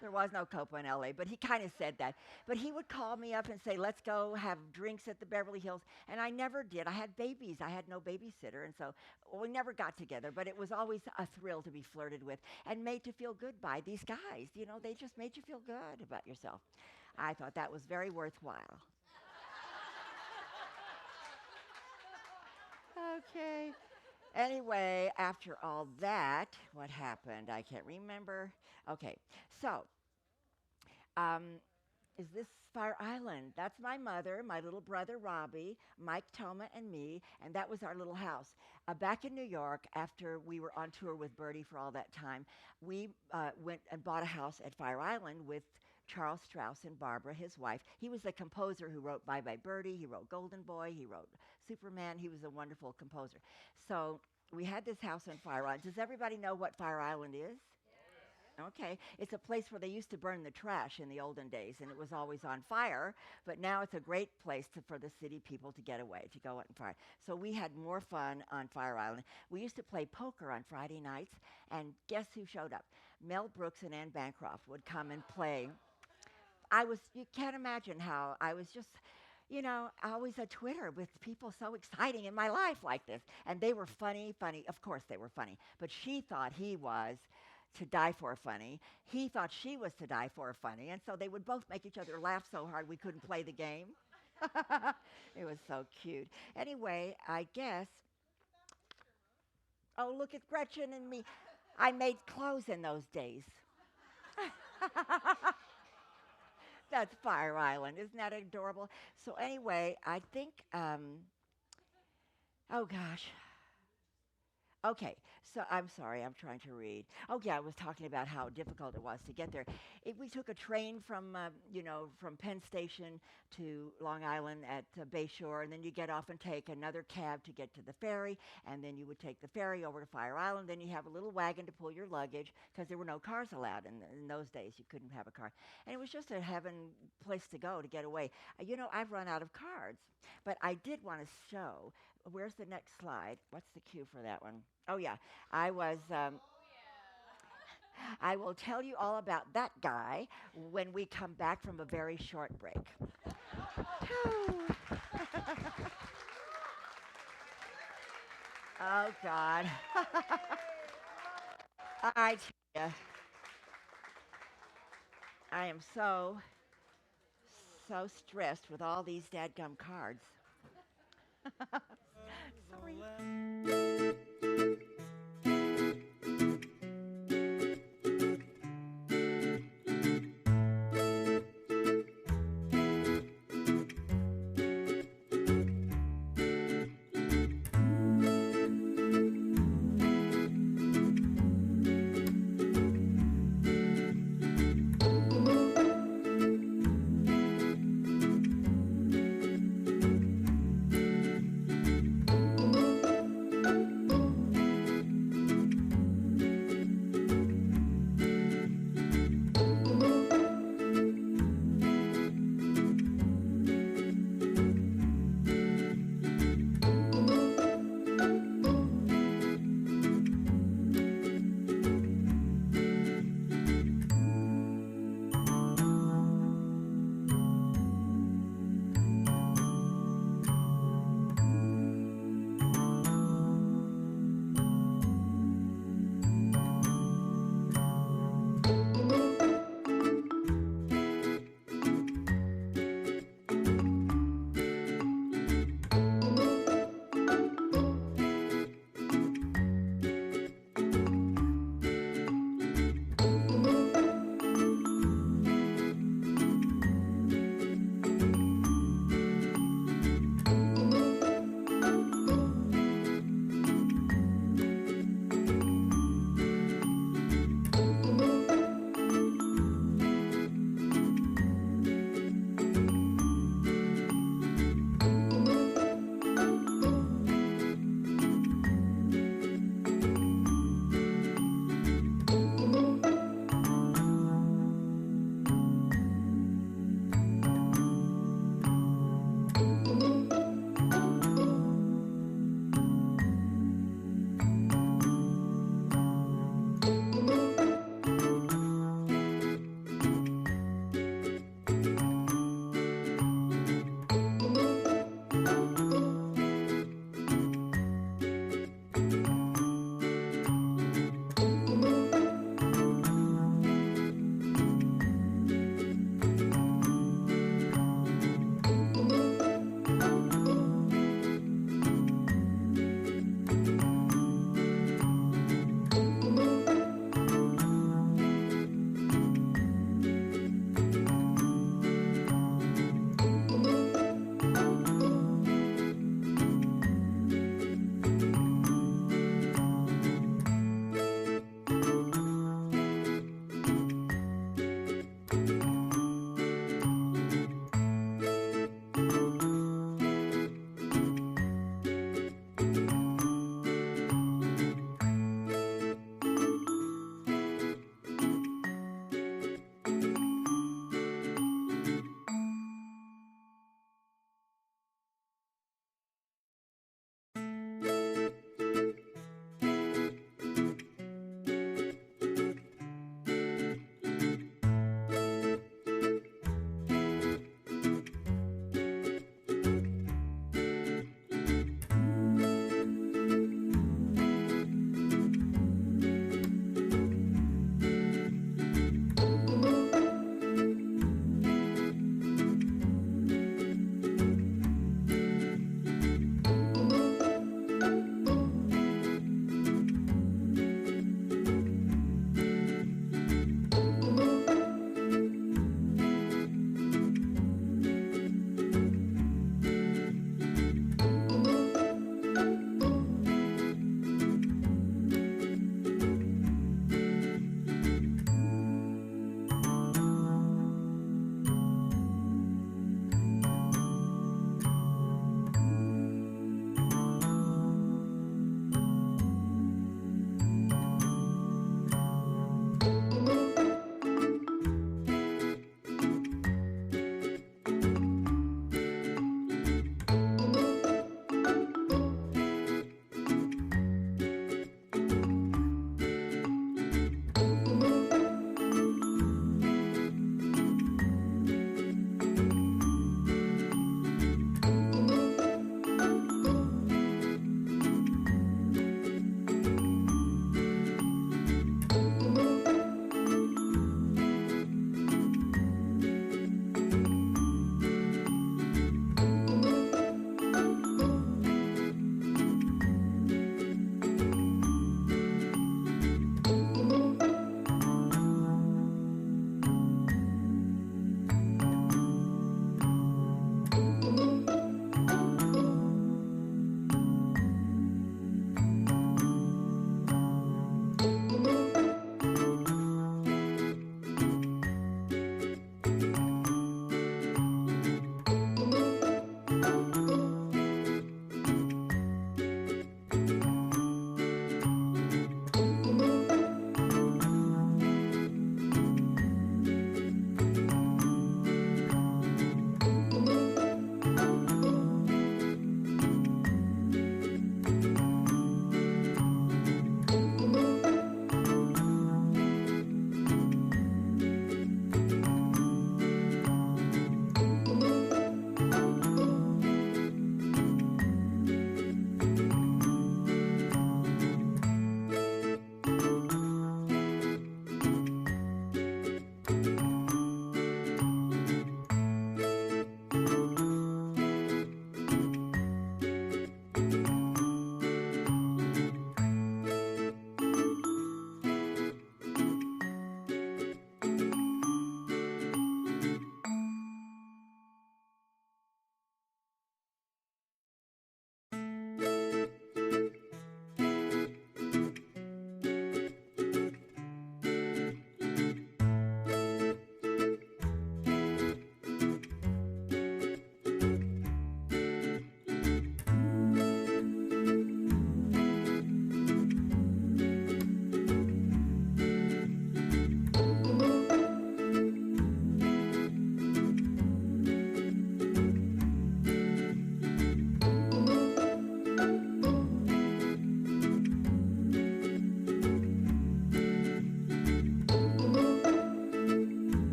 There was no Copa in LA, but he kind of said that. But he would call me up and say, let's go have drinks at the Beverly Hills. And I never did. I had babies. I had no babysitter. And so we never got together. But it was always a thrill to be flirted with and made to feel good by these guys. You know, they just made you feel good about yourself. I thought that was very worthwhile. Okay. Anyway, after all that, what happened? I can't remember. Okay, so is this Fire Island? That's my mother, my little brother Robbie, Mike, Thoma, and me, and that was our little house. Back in New York, after we were on tour with Bertie for all that time, we went and bought a house at Fire Island with Charles Strauss and Barbara, his wife. He was the composer who wrote Bye Bye Birdie. He wrote Golden Boy. He wrote Superman. He was a wonderful composer. So we had this house on Fire Island. Does everybody know what Fire Island is? Okay. It's a place where they used to burn the trash in the olden days, and it was always on fire, but now it's a great place for the city people to get away, to go out and fire. So we had more fun on Fire Island. We used to play poker on Friday nights, and guess who showed up? Mel Brooks and Anne Bancroft would come and play. You can't imagine how I was just, always a Twitter with people so exciting in my life like this. And they were funny. Of course they were funny. But she thought he was to die for funny. He thought she was to die for funny. And so they would both make each other laugh so hard we couldn't play the game. It was so cute. Anyway, I guess, oh, look at Gretchen and me. I made clothes in those days. That's Fire Island. Isn't that adorable? So anyway, I think, oh gosh. Okay, so I'm sorry, I'm trying to read. Oh yeah, I was talking about how difficult it was to get there. We took a train from, from Penn Station to Long Island at Bayshore, and then you get off and take another cab to get to the ferry, and then you would take the ferry over to Fire Island. Then you have a little wagon to pull your luggage, because there were no cars allowed in those days. You couldn't have a car. And it was just a heaven place to go to get away. I've run out of cards, but I did want to show. Where's the next slide? What's the cue for that one? Oh, yeah. I will tell you all about that guy when we come back from a very short break. Oh, God. I tell you, I am so stressed with all these dadgum cards. Sorry.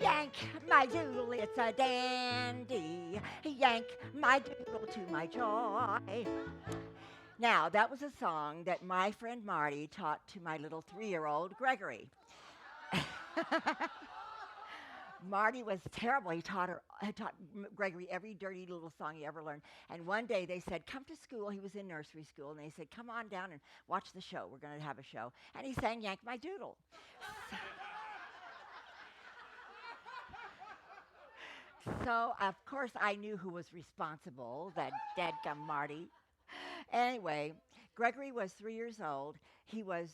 Yank my doodle, it's a dandy. Yank my doodle to my joy. Now, that was a song that my friend Marty taught to my little 3-year-old Gregory. Marty was terrible. He taught her, had taught Gregory every dirty little song he ever learned. And one day they said, "Come to school." He was in nursery school, and they said, "Come on down and watch the show. We're going to have a show." And he sang "Yank My Doodle." So, of course, I knew who was responsible, that dadgum Marty. Anyway, Gregory was 3 years old. He was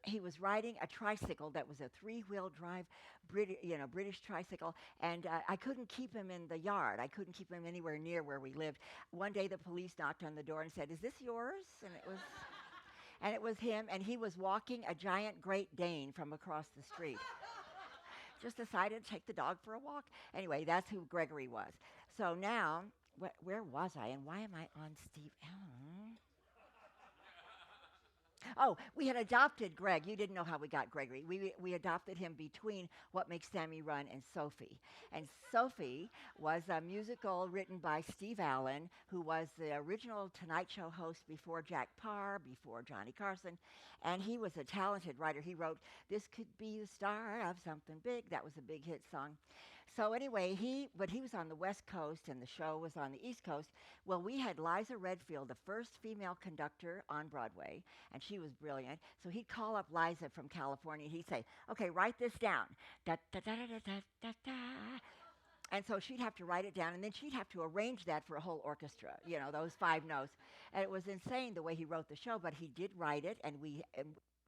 he was riding a tricycle that was a three-wheel drive, British tricycle, and I couldn't keep him in the yard. I couldn't keep him anywhere near where we lived. One day, the police knocked on the door and said, "Is this yours?" And it was him, and he was walking a giant Great Dane from across the street. Just decided to take the dog for a walk. Anyway, that's who Gregory was. So now, where was I, and why am I on Steve Allen? Oh, we had adopted Greg. You didn't know how we got Gregory. We adopted him between What Makes Sammy Run and Sophie. And Sophie was a musical written by Steve Allen, who was the original Tonight Show host before Jack Parr, before Johnny Carson. And he was a talented writer. He wrote "This Could Be the Start of Something Big." That was a big hit song. So anyway, but he was on the West Coast and the show was on the East Coast. Well, we had Liza Redfield, the first female conductor on Broadway, and she was brilliant. So he'd call up Liza from California. He'd say, "Okay, write this down." Da, da, da, da, da, da, da. And so she'd have to write it down, and then she'd have to arrange that for a whole orchestra, those 5 notes. And it was insane the way he wrote the show, but he did write it, and we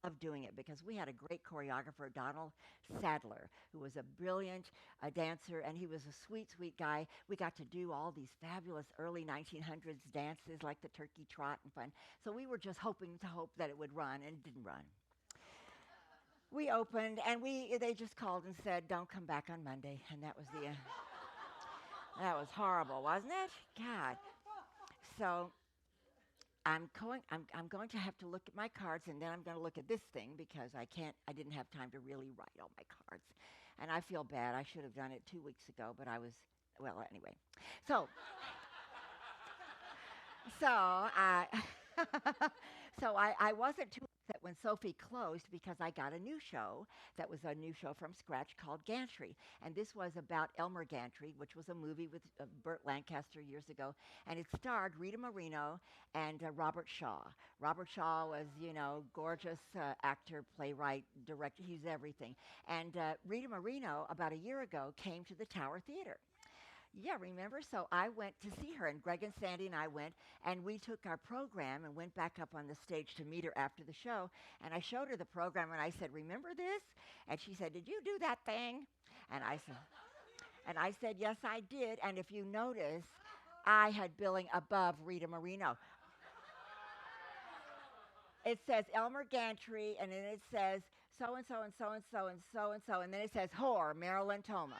loved doing it because we had a great choreographer, Donald Sadler, who was a brilliant dancer, and he was a sweet, sweet guy. We got to do all these fabulous early 1900s dances like the turkey trot and fun. So we were just hoping to hope that it would run, and it didn't run. We opened, and they just called and said, "Don't come back on Monday," and that was the end. That was horrible, wasn't it? God. So I'm going to have to look at my cards, and then I'm going to look at this thing because I didn't have time to really write all my cards. And I feel bad. I should have done it 2 weeks ago, but well, anyway. So, so I, I wasn't too upset when Sophie closed because I got a new show that was a new show from scratch called Gantry. And this was about Elmer Gantry, which was a movie with Burt Lancaster years ago. And it starred Rita Moreno and Robert Shaw. Robert Shaw was, gorgeous actor, playwright, director. He's everything. And Rita Moreno, about a year ago, came to the Tower Theater. Yeah, remember? So I went to see her, and Greg and Sandy and I went, and we took our program and went back up on the stage to meet her after the show. And I showed her the program, and I said, "Remember this?" And she said, "Did you do that thing?" And I said, "Yes, I did." And if you notice, I had billing above Rita Moreno. It says Elmer Gantry, and then it says so and so and so and so and so and so, and then it says whore Maralyn Thoma.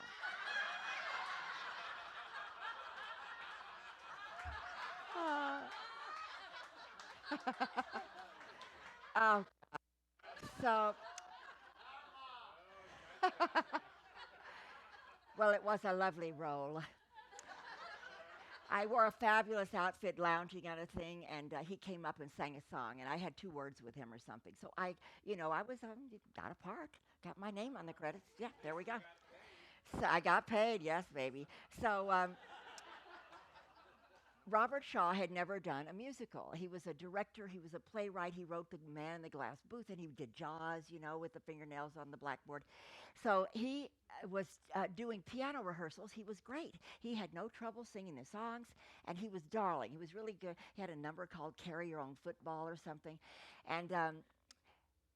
Oh, so well, it was a lovely role. I wore a fabulous outfit lounging on a thing, and he came up and sang a song, and I had 2 words with him or something. So I was got a part, got my name on the credits. Yeah, there we go. So I got paid, yes, baby. So Robert Shaw had never done a musical. He was a director, he was a playwright, he wrote The Man in the Glass Booth, and he did Jaws, with the fingernails on the blackboard. So he was doing piano rehearsals. He was great. He had no trouble singing the songs, and he was darling. He was really good. He had a number called Carry Your Own Football or something. And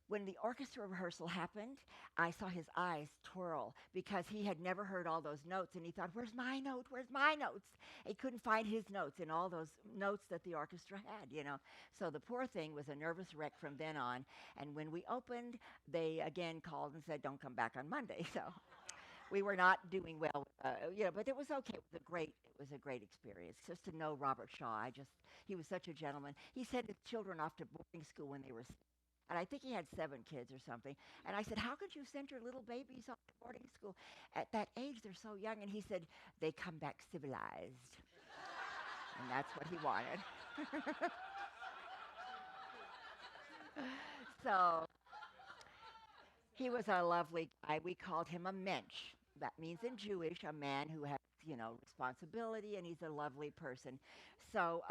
when the orchestra rehearsal happened, I saw his eyes twirl because he had never heard all those notes, and he thought, "Where's my note? Where's my notes?" He couldn't find his notes in all those notes that the orchestra had. So the poor thing was a nervous wreck from then on. And when we opened, they again called and said, "Don't come back on Monday." So we were not doing well, but it was okay. It was a great experience just to know Robert Shaw. He was such a gentleman. He sent his children off to boarding school when they were And I think he had 7 kids or something. And I said, how could you send your little babies off to boarding school at that age? They're so young. And he said, they come back civilized. And that's what he wanted. So he was a lovely guy. We called him a mensch. That means in Jewish, a man who has, responsibility, and he's a lovely person. So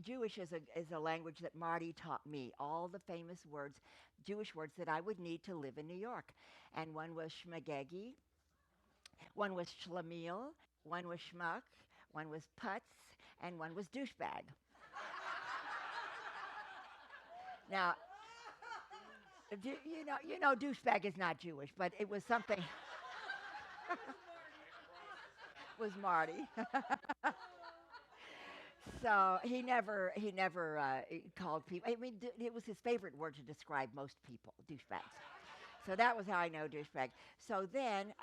Jewish is a language that Marty taught me, all the famous words, Jewish words that I would need to live in New York. And one was shmagegi, one was schlemiel, one was schmuck, one was putz, and one was douchebag. Now, douchebag is not Jewish, but it was something. Was Marty. So he never called people. I mean, it was his favorite word to describe most people, douchebags. So that was how I know douchebag. So then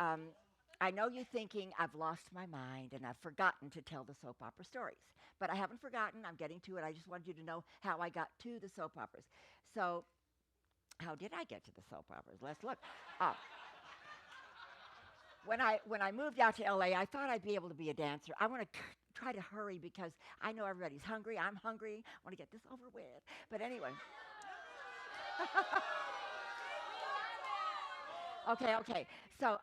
I know you're thinking I've lost my mind and I've forgotten to tell the soap opera stories, but I haven't forgotten. I'm getting to it. I just wanted you to know how I got to the soap operas. So how did I get to the soap operas? Let's look. Uh, when I moved out to LA, I thought I'd be able to be a dancer. I want to try to hurry because I know everybody's hungry. I'm hungry. I want to get this over with. But anyway. Okay. So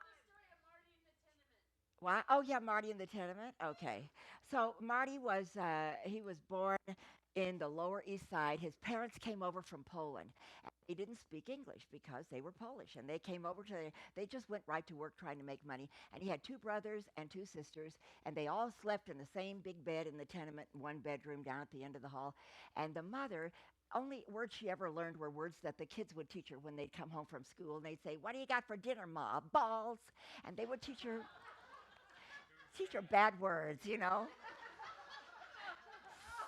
what? Oh yeah, Marty in the Tenement. Okay. So Marty he was born in the Lower East Side. His parents came over from Poland. They didn't speak English because they were Polish, and they came over they just went right to work trying to make money. And he had 2 brothers and 2 sisters, and they all slept in the same big bed in the tenement, one bedroom down at the end of the hall. And the mother, only words she ever learned were words that the kids would teach her when they'd come home from school, and they'd say, "What do you got for dinner, Ma? Balls." And they would teach her bad words.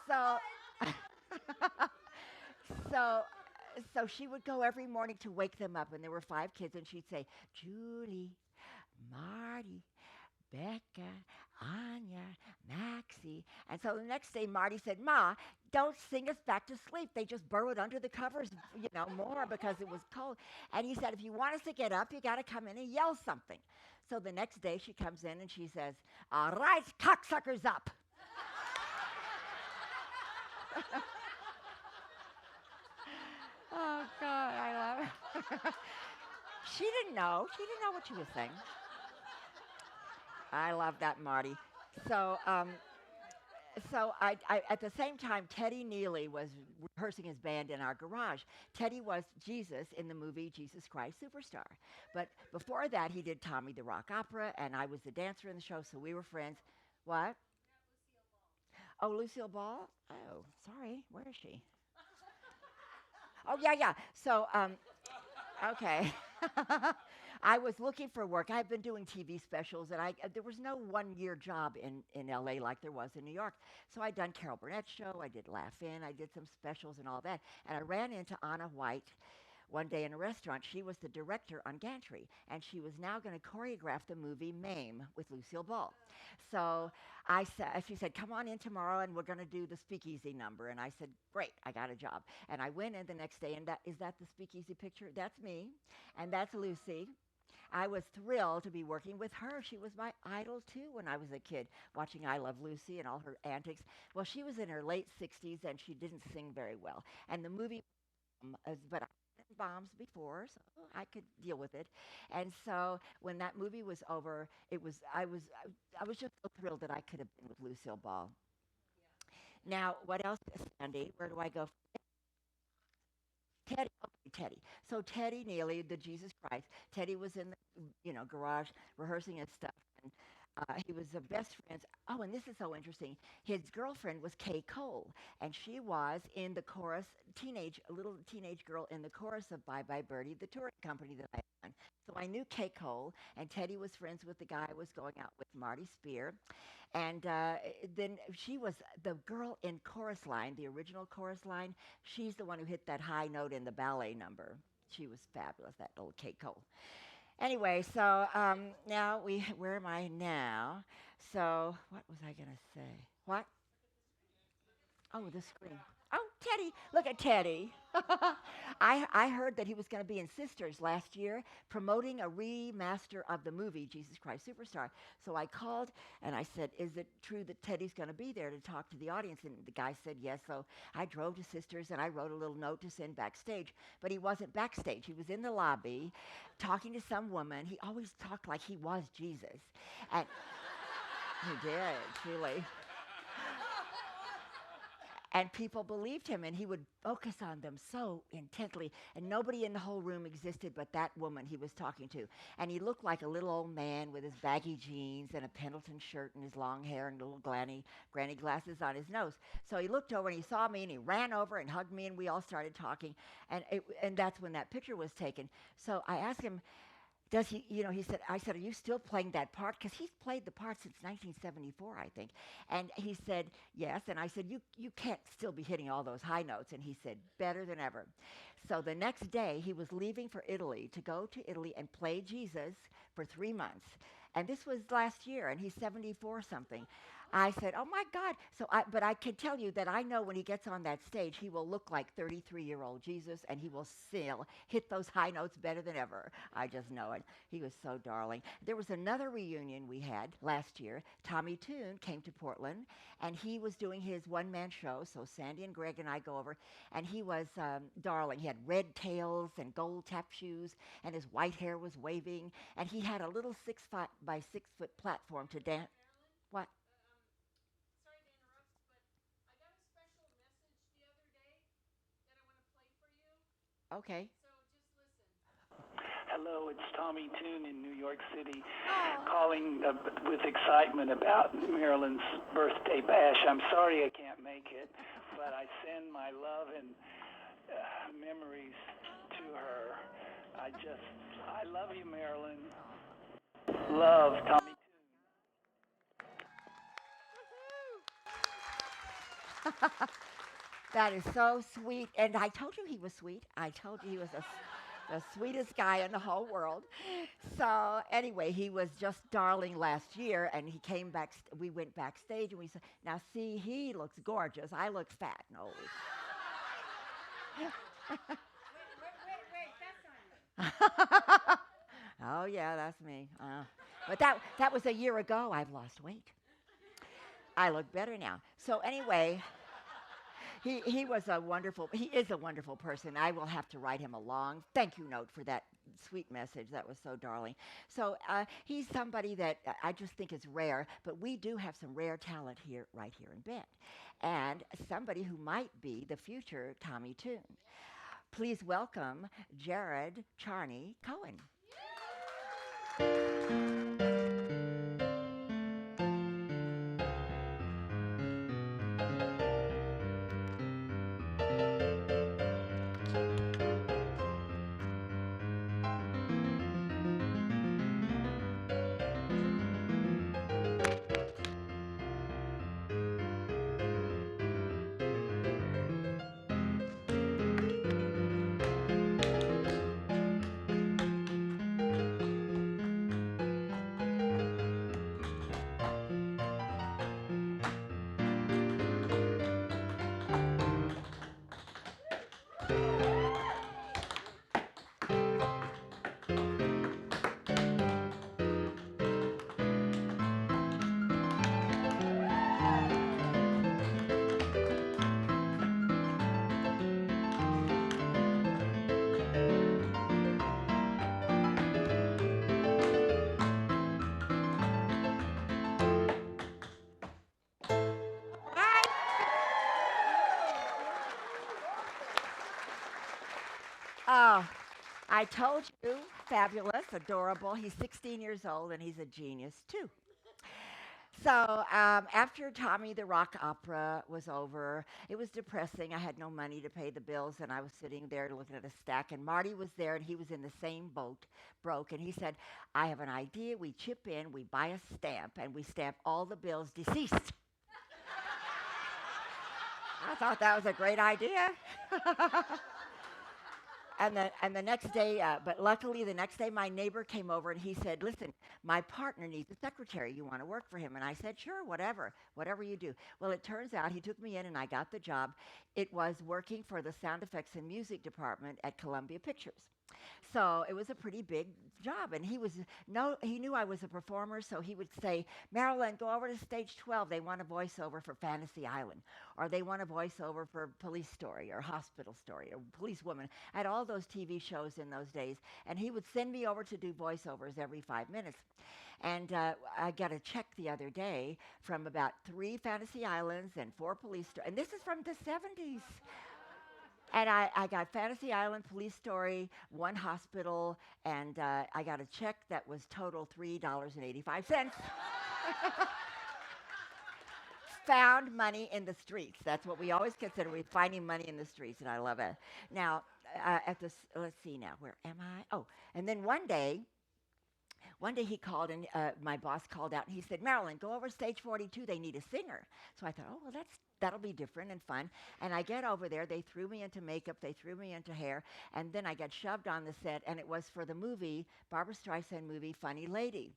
So so so she would go every morning to wake them up, and there were 5 kids, and she'd say, "Julie, Marty, Becca, Anya, Maxie." And so the next day, Marty said, "Ma, don't sing us back to sleep." They just burrowed under the covers, more because it was cold. And he said, "If you want us to get up, you got to come in and yell something." So the next day, she comes in and she says, "All right, cocksuckers up." Oh, God, I love it. She didn't know. She didn't know what she was saying. I love that, Marty. So, so at the same time, Teddy Neely was rehearsing his band in our garage. Teddy was Jesus in the movie Jesus Christ Superstar. But before that, he did Tommy the Rock Opera, and I was the dancer in the show, so we were friends. What? Oh, Lucille Ball? Oh, sorry. Where is she? Oh, yeah. So, okay. I was looking for work. I've been doing TV specials, and there was no one-year job in LA like there was in New York. So I'd done Carol Burnett's show. I did Laugh In. I did some specials and all that. And I ran into Anna White one day in a restaurant. She was the director on Gantry, and she was now going to choreograph the movie Mame with Lucille Ball. So she said, "Come on in tomorrow, and we're going to do the Speakeasy number." And I said, "Great, I got a job." And I went in the next day, and is that the Speakeasy picture? That's me, and that's Lucy. I was thrilled to be working with her. She was my idol, too, when I was a kid, watching I Love Lucy and all her antics. Well, she was in her late 60s, and she didn't sing very well. And the movie, but I had bombs before, so I could deal with it. And so when that movie was over, I was just so thrilled that I could have been with Lucille Ball. Now, what else, Sandy? Where do I go? Teddy, okay, Teddy. So Teddy Neely, the Jesus Christ. Teddy was in the garage rehearsing his stuff, and he was the best friends. Oh, and this is so interesting. His girlfriend was Kay Cole, and she was in the chorus, a little teenage girl in the chorus of Bye Bye Birdie, the touring company that I had. So I knew Kay Cole, and Teddy was friends with the guy I was going out with, Marty Spear. And then she was the girl in Chorus Line, the original Chorus Line. She's the one who hit that high note in the ballet number. She was fabulous, that little Kay Cole. Anyway, so now where am I now? So what was I going to say? What? Oh, the screen. Oh, Teddy, look at Teddy. I heard that he was going to be in Sisters last year promoting a remaster of the movie Jesus Christ Superstar. So I called and I said, is it true that Teddy's going to be there to talk to the audience? And the guy said yes. So I drove to Sisters and I wrote a little note to send backstage. But he wasn't backstage. He was in the lobby talking to some woman. He always talked like he was Jesus. And he did, truly. And people believed him, and he would focus on them so intently. And nobody in the whole room existed but that woman he was talking to. And he looked like a little old man with his baggy jeans and a Pendleton shirt and his long hair and little granny glasses on his nose. So he looked over and he saw me and he ran over and hugged me and we all started talking. And that's when that picture was taken. So I asked him, does he, I said, are you still playing that part? Because he's played the part since 1974, I think. And he said, yes. And I said, you can't still be hitting all those high notes. And he said, better than ever. So the next day, he was leaving for Italy to go to Italy and play Jesus for 3 months. And this was last year, and he's 74 something. I said, oh my God. But I can tell you that I know when he gets on that stage, he will look like 33-year-old Jesus, and he will still hit those high notes better than ever. I just know it. He was so darling. There was another reunion we had last year. Tommy Tune came to Portland, and he was doing his one-man show. So Sandy and Greg and I go over, and he was darling. He had red tails and gold tap shoes, and his white hair was waving, and he had a little 6 foot by 6 foot platform to dance. What? Okay. Hello, it's Tommy Toon in New York City, calling with excitement about Maralyn's birthday bash. I'm sorry I can't make it, but I send my love and memories to her. I love you, Maralyn. Love, Tommy Toon. That is so sweet. And I told you he was sweet. I told you he was the sweetest guy in the whole world. So anyway, he was just darling last year, and he came back. We went backstage, and we said, now see, he looks gorgeous. I look fat and old. Wait, that's on you. Oh, yeah, that's me. But that was a year ago. I've lost weight. I look better now. So anyway... He is a wonderful person. I will have to write him a long thank you note for that sweet message. That was so darling. So he's somebody that I just think is rare, but we do have some rare talent right here in Bend. And somebody who might be the future Tommy Tune. Please welcome Jared Charney Cohen. Oh, I told you, fabulous, adorable. He's 16 years old, and he's a genius, too. So after Tommy the Rock Opera was over, it was depressing. I had no money to pay the bills, and I was sitting there looking at a stack, and Marty was there, and he was in the same boat, broke, and he said, I have an idea. We chip in, we buy a stamp, and we stamp all the bills deceased. I thought that was a great idea. And the next day, but luckily the next day my neighbor came over and he said, "Listen, my partner needs a secretary. You want to work for him?" And I said, "Sure, whatever you do." Well, it turns out he took me in and I got the job. It was working for the sound effects and music department at Columbia Pictures. So it was a pretty big job, and he knew I was a performer, so he would say, "Maralyn, go over to stage 12. They want a voiceover for Fantasy Island, or they want a voiceover for Police Story, or Hospital Story, or Policewoman." I had all those TV shows in those days, and he would send me over to do voiceovers every 5 minutes. And I got a check the other day from about 3 Fantasy Islands and 4 Police Story, and this is from the 70s. And I got Fantasy Island, Police Story, 1 hospital, and I got a check that was total $3.85. Found money in the streets. That's what we always consider. We're finding money in the streets, and I love it. Now, let's see now, where am I? Oh, and then one day he called and my boss called out and he said, "Maralyn, go over stage 42. They need a singer." So I thought, oh, well, that'll be different and fun. And I get over there. They threw me into makeup. They threw me into hair. And then I got shoved on the set, and it was for the movie, Barbara Streisand movie, Funny Lady.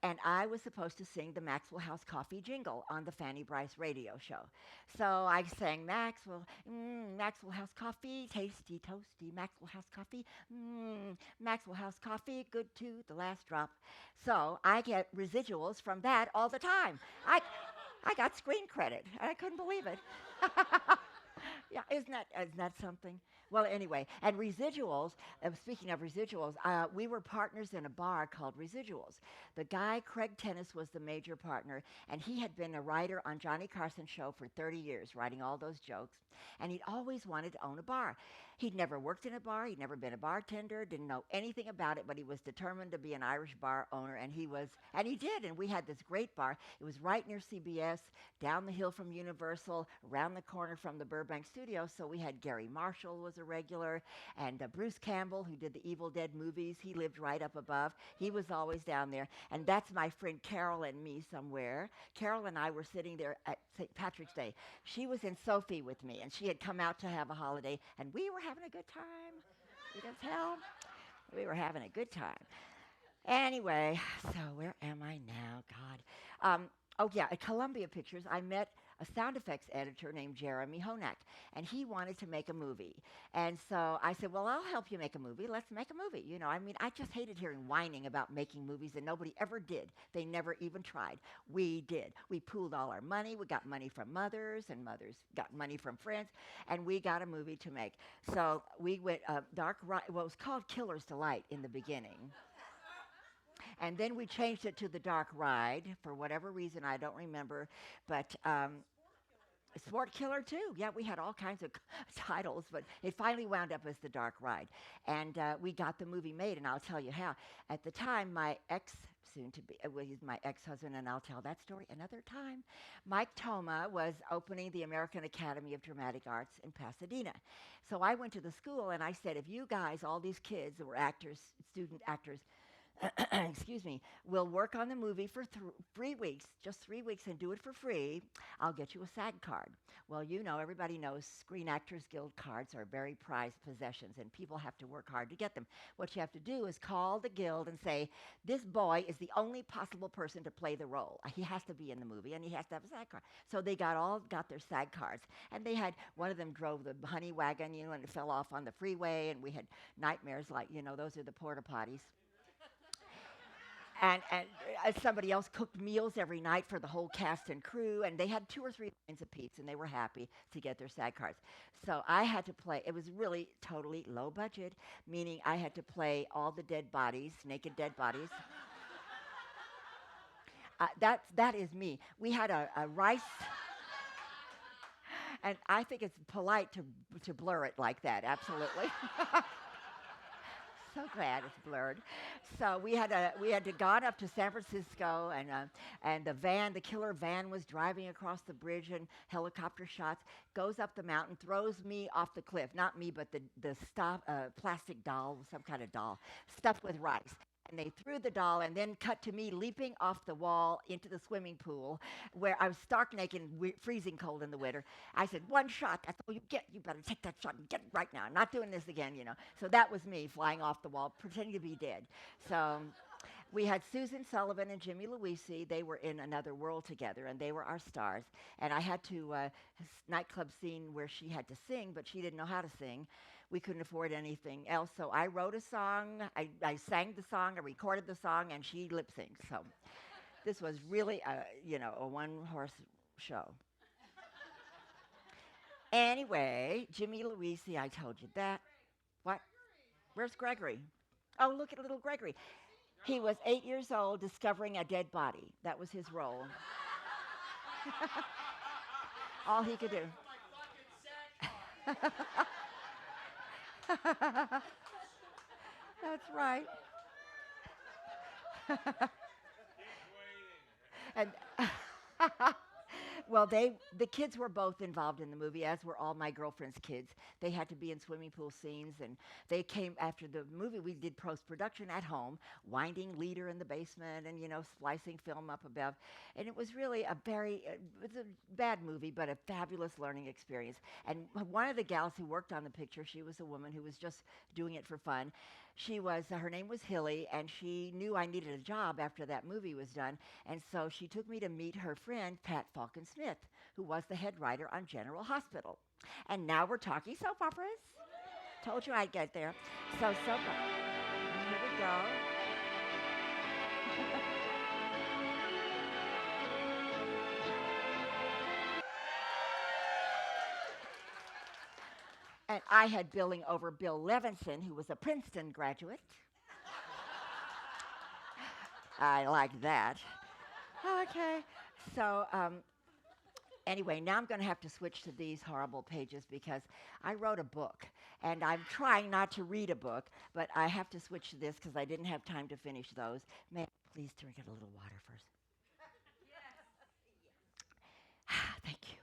And I was supposed to sing the Maxwell House Coffee jingle on the Fanny Bryce radio show. So I sang Maxwell House Coffee, tasty, toasty, Maxwell House Coffee, Maxwell House Coffee, good to the last drop. So I get residuals from that all the time. I got screen credit. I couldn't believe it. Yeah, isn't that something? Well, anyway, and residuals, speaking of residuals, we were partners in a bar called Residuals. The guy, Craig Tennis, was the major partner, and he had been a writer on Johnny Carson's show for 30 years, writing all those jokes, and he'd always wanted to own a bar. He'd never worked in a bar, he'd never been a bartender, didn't know anything about it, but he was determined to be an Irish bar owner, and he did, and we had this great bar. It was right near CBS, down the hill from Universal, around the corner from the Burbank studio, so we had Gary Marshall was a regular, and Bruce Campbell, who did the Evil Dead movies, he lived right up above. He was always down there, and that's my friend Carol and me somewhere. Carol and I were sitting there at St. Patrick's Day. She was in Sophie with me, and she had come out to have a holiday, and we were having a good time. You can tell we were having a good time. Anyway, so where am I now? God. Oh, yeah, at Columbia Pictures, I met a sound effects editor named Jeremy Honak, and he wanted to make a movie. And so I said, well, I'll help you make a movie. Let's make a movie. You know, I mean, I just hated hearing whining about making movies, and nobody ever did. They never even tried. We did. We pooled all our money. We got money from mothers, and mothers got money from friends, and we got a movie to make. So we went Dark Ride. Well, it was called Killer's Delight in the beginning. And then we changed it to The Dark Ride for whatever reason, I don't remember. But Sport Killer too. Yeah, we had all kinds of titles, but it finally wound up as The Dark Ride. And we got the movie made, and I'll tell you how. At the time, my soon-to-be, he's my ex-husband, and I'll tell that story another time. Mike Thoma was opening the American Academy of Dramatic Arts in Pasadena. So I went to the school, and I said, if you guys, all these kids that were actors, student actors, excuse me, will work on the movie for 3 weeks, just 3 weeks, and do it for free, I'll get you a SAG card. Well, you know, everybody knows Screen Actors Guild cards are very prized possessions, and people have to work hard to get them. What you have to do is call the guild and say, this boy is the only possible person to play the role. He has to be in the movie, and he has to have a SAG card. So they got their SAG cards, and they had, one of them drove the honey wagon, you know, and it fell off on the freeway, and we had nightmares like, you know, those are the porta potties. And somebody else cooked meals every night for the whole cast and crew, and they had 2 or 3 lines apiece, and they were happy to get their SAG cards. So I had to play. It was really totally low budget, meaning I had to play all the dead bodies, naked dead bodies. That is me. We had a rice, and I think it's polite to blur it like that. Absolutely. So glad it's blurred. So we had to gone up to San Francisco, and the killer van was driving across the bridge, and helicopter shots, goes up the mountain, throws me off the cliff. Not me, but the plastic doll, some kind of doll, stuffed with rice. And they threw the doll and then cut to me leaping off the wall into the swimming pool where I was stark naked and freezing cold in the winter. I said, one shot, that's all you get. You better take that shot and get it right now. I'm not doing this again, you know. So that was me flying off the wall, pretending to be dead. So we had Susan Sullivan and Jimmy Luisi. They were in Another World together, and they were our stars. And I had to, nightclub scene where she had to sing, but she didn't know how to sing. We couldn't afford anything else, so I wrote a song, I sang the song, I recorded the song, and she lip-synced. So this was really, a one-horse show. Anyway, Jimmy Luisi, I told you that. What? Where's Gregory? Oh, look at little Gregory. He was 8 years old discovering a dead body. That was his role. All he could do. That's right. And well, the kids were both involved in the movie, as were all my girlfriend's kids. They had to be in swimming pool scenes, and they came after the movie. We did post-production at home, winding leader in the basement and, splicing film up above. And it was really it was a bad movie, but a fabulous learning experience. And one of the gals who worked on the picture, she was a woman who was just doing it for fun. Her name was Hilly, and she knew I needed a job after that movie was done, and so she took me to meet her friend, Pat Falcon Smith, who was the head writer on General Hospital. And now we're talking soap operas. Told you I'd get there. So soap opera. Here we go. And I had billing over Bill Levinson, who was a Princeton graduate. I like that. Okay. So anyway, now I'm going to have to switch to these horrible pages because I wrote a book. And I'm trying not to read a book, but I have to switch to this because I didn't have time to finish those. May I please drink a little water first? Thank you.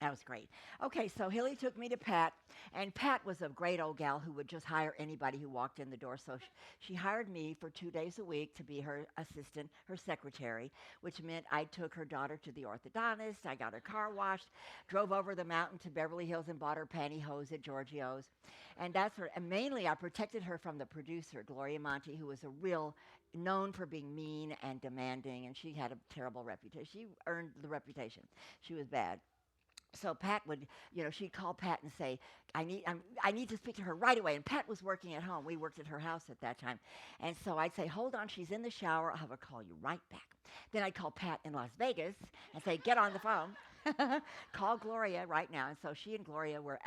That was great. Okay, so Hilly took me to Pat, and Pat was a great old gal who would just hire anybody who walked in the door. So she hired me for 2 days a week to be her assistant, her secretary, which meant I took her daughter to the orthodontist, I got her car washed, drove over the mountain to Beverly Hills and bought her pantyhose at Giorgio's. And mainly I protected her from the producer, Gloria Monty, who was known for being mean and demanding, and she had a terrible reputation. She earned the reputation. She was bad. So Pat would, she'd call Pat and say, I need to speak to her right away. And Pat was working at home. We worked at her house at that time. And so I'd say, hold on, she's in the shower. I'll have her call you right back. Then I'd call Pat in Las Vegas and say, get on the phone. Call Gloria right now. And so she and Gloria were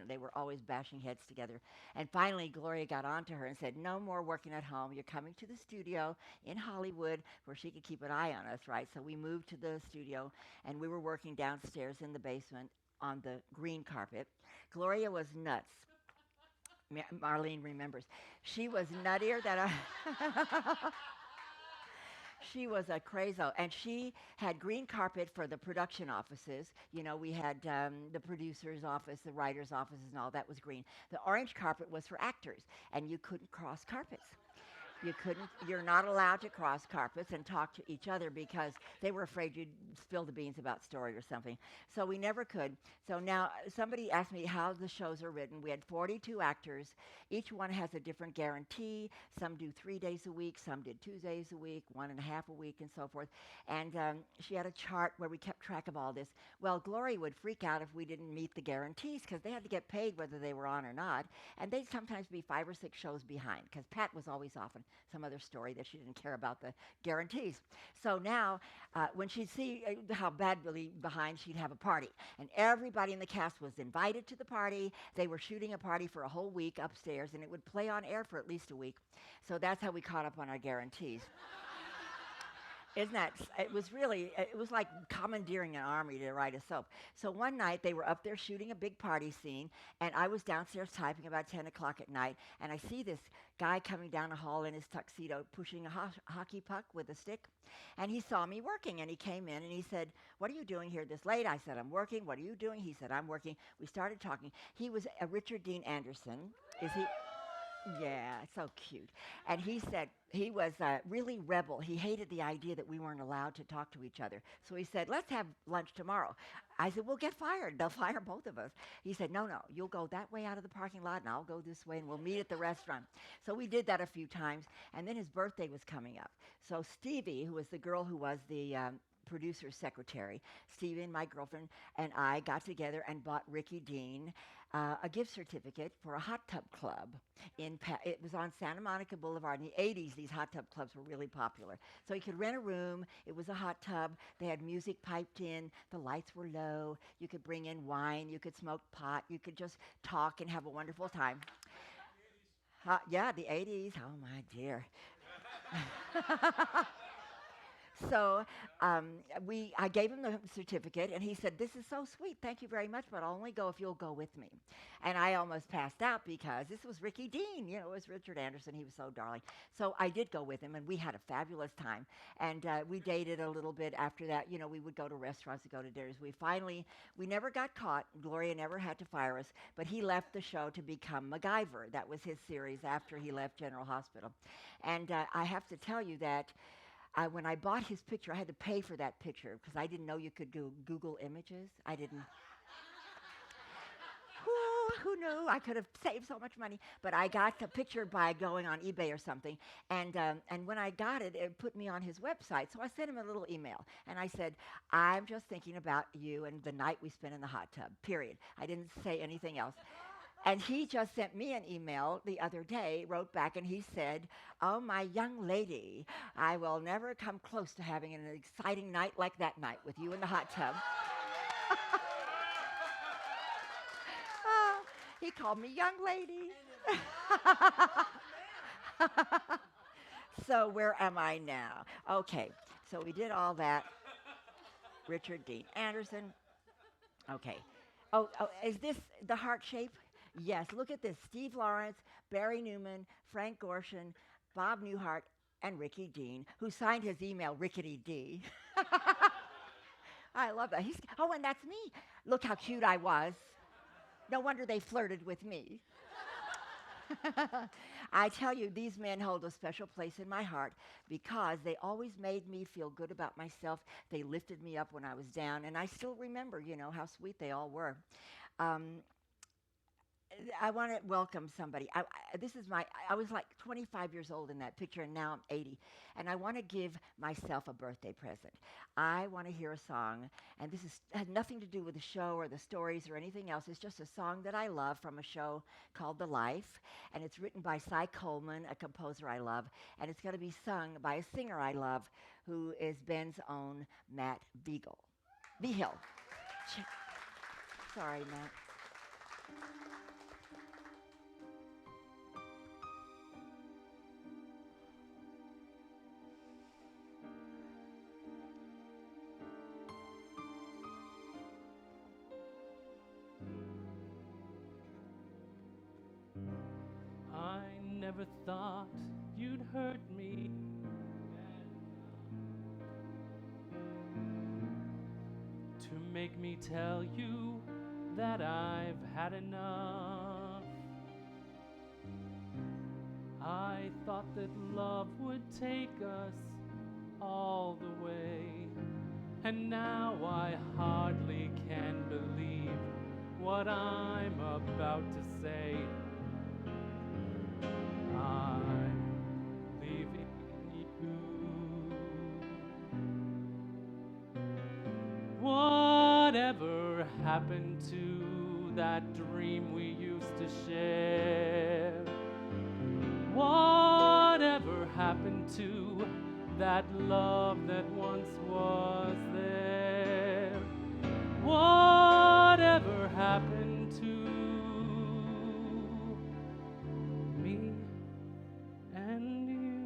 they were always bashing heads together. And finally, Gloria got on to her and said, no more working at home. You're coming to the studio in Hollywood where she could keep an eye on us, right? So we moved to the studio, and we were working downstairs in the basement on the green carpet. Gloria was nuts. Marlene remembers. She was nuttier than a... She was a crazo, and she had green carpet for the production offices. We had the producer's office, the writer's offices, and all that was green. The orange carpet was for actors, and you couldn't cross carpets. You're not allowed to cross carpets and talk to each other because they were afraid you'd spill the beans about story or something. So we never could. So now somebody asked me how the shows are written. We had 42 actors. Each one has a different guarantee. Some do 3 days a week. Some did 2 days a week, 1.5 a week, and so forth. And she had a chart where we kept track of all this. Well, Glory would freak out if we didn't meet the guarantees because they had to get paid whether they were on or not. And they'd sometimes be 5 or 6 shows behind because Pat was always off on some other story that she didn't care about the guarantees. So now, when she'd see how badly behind, she'd have a party. And everybody in the cast was invited to the party. They were shooting a party for a whole week upstairs, and it would play on air for at least a week. So that's how we caught up on our guarantees. It was like commandeering an army to write a soap. So one night they were up there shooting a big party scene, and I was downstairs typing about 10 o'clock at night, and I see this guy coming down the hall in his tuxedo pushing a hockey puck with a stick, and he saw me working, and he came in, and he said, what are you doing here this late? I said, I'm working. What are you doing? He said, I'm working. We started talking. He was Richard Dean Anderson. Is he? Yeah, so cute. And he said he was really rebel. He hated the idea that we weren't allowed to talk to each other. So he said, let's have lunch tomorrow. I said, we'll get fired. They'll fire both of us. He said, no, no, you'll go that way out of the parking lot and I'll go this way and we'll meet at the restaurant. So we did that a few times. And then his birthday was coming up. So Stevie, who was the girl who was the producer's secretary, Stevie and my girlfriend and I got together and bought Ricky Dean a gift certificate for a hot tub club. It was on Santa Monica Boulevard. In the 80s, these hot tub clubs were really popular. So you could rent a room. It was a hot tub. They had music piped in. The lights were low. You could bring in wine. You could smoke pot. You could just talk and have a wonderful time. Yeah, the 80s. Oh, my dear. So I gave him the certificate, and he said, this is so sweet. Thank you very much, but I'll only go if you'll go with me. And I almost passed out because this was Ricky Dean. You know, it was Richard Anderson. He was so darling. So I did go with him, and we had a fabulous time. And we dated a little bit after that. You know, we would go to restaurants and go to dinners. We never got caught. Gloria never had to fire us, but he left the show to become MacGyver. That was his series after he left General Hospital. And I have to tell you that when I bought his picture, I had to pay for that picture because I didn't know you could do Google Images. I didn't. Who knew? I could have saved so much money. But I got the picture by going on eBay or something. And when I got it, it put me on his website. So I sent him a little email. And I said, I'm just thinking about you and the night we spent in the hot tub, period. I didn't say anything else. And he just sent me an email the other day, wrote back, and he said, oh, my young lady, I will never come close to having an exciting night like that night with you in the hot tub. He called me young lady. So where am I now? Okay, so we did all that. Richard Dean Anderson. Okay. Oh, is this the heart shape? Yes, look at this. Steve Lawrence, Barry Newman, Frank Gorshin, Bob Newhart, and Ricky Dean, who signed his email Rickety D. I love that. And that's me. Look how cute I was. No wonder they flirted with me. I tell you, these men hold a special place in my heart because they always made me feel good about myself. They lifted me up when I was down, and I still remember, how sweet they all were. I want to welcome somebody. I was like 25 years old in that picture, and now I'm 80. And I want to give myself a birthday present. I want to hear a song, and this has nothing to do with the show or the stories or anything else. It's just a song that I love from a show called The Life, and it's written by Cy Coleman, a composer I love, and it's going to be sung by a singer I love, who is Ben's own Matt Beagle. Behill. Sorry, Matt. I never thought you'd hurt me. To make me tell you that I've had enough. I thought that love would take us all the way, and now I hardly can believe what I'm about to say. I'm leaving you. Whatever happened to that dream we used to share? Whatever happened to that love that once was there? Whatever happened to me and you?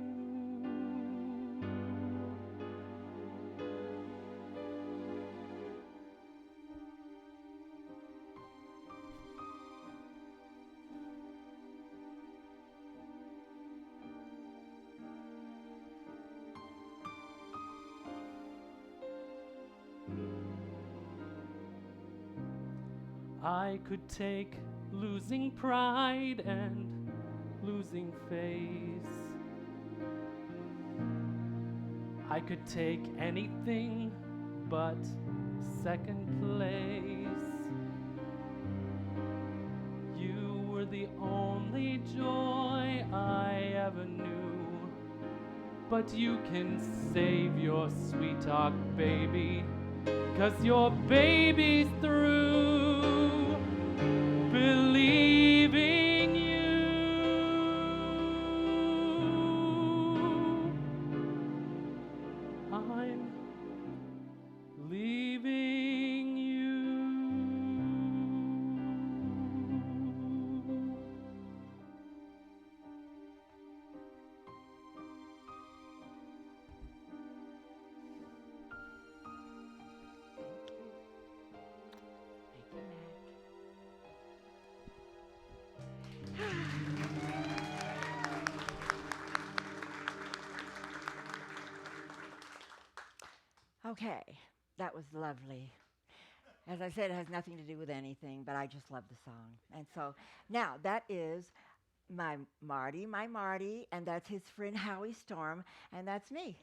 I could take losing pride and losing face. I could take anything but second place. You were the only joy I ever knew. But you can save your sweet talk, baby, 'cause your baby's through believing you. I'm leaving you. Okay, that was lovely. As I said, it has nothing to do with anything, but I just love the song. And so now that is my Marty, and that's his friend Howie Storm, and that's me.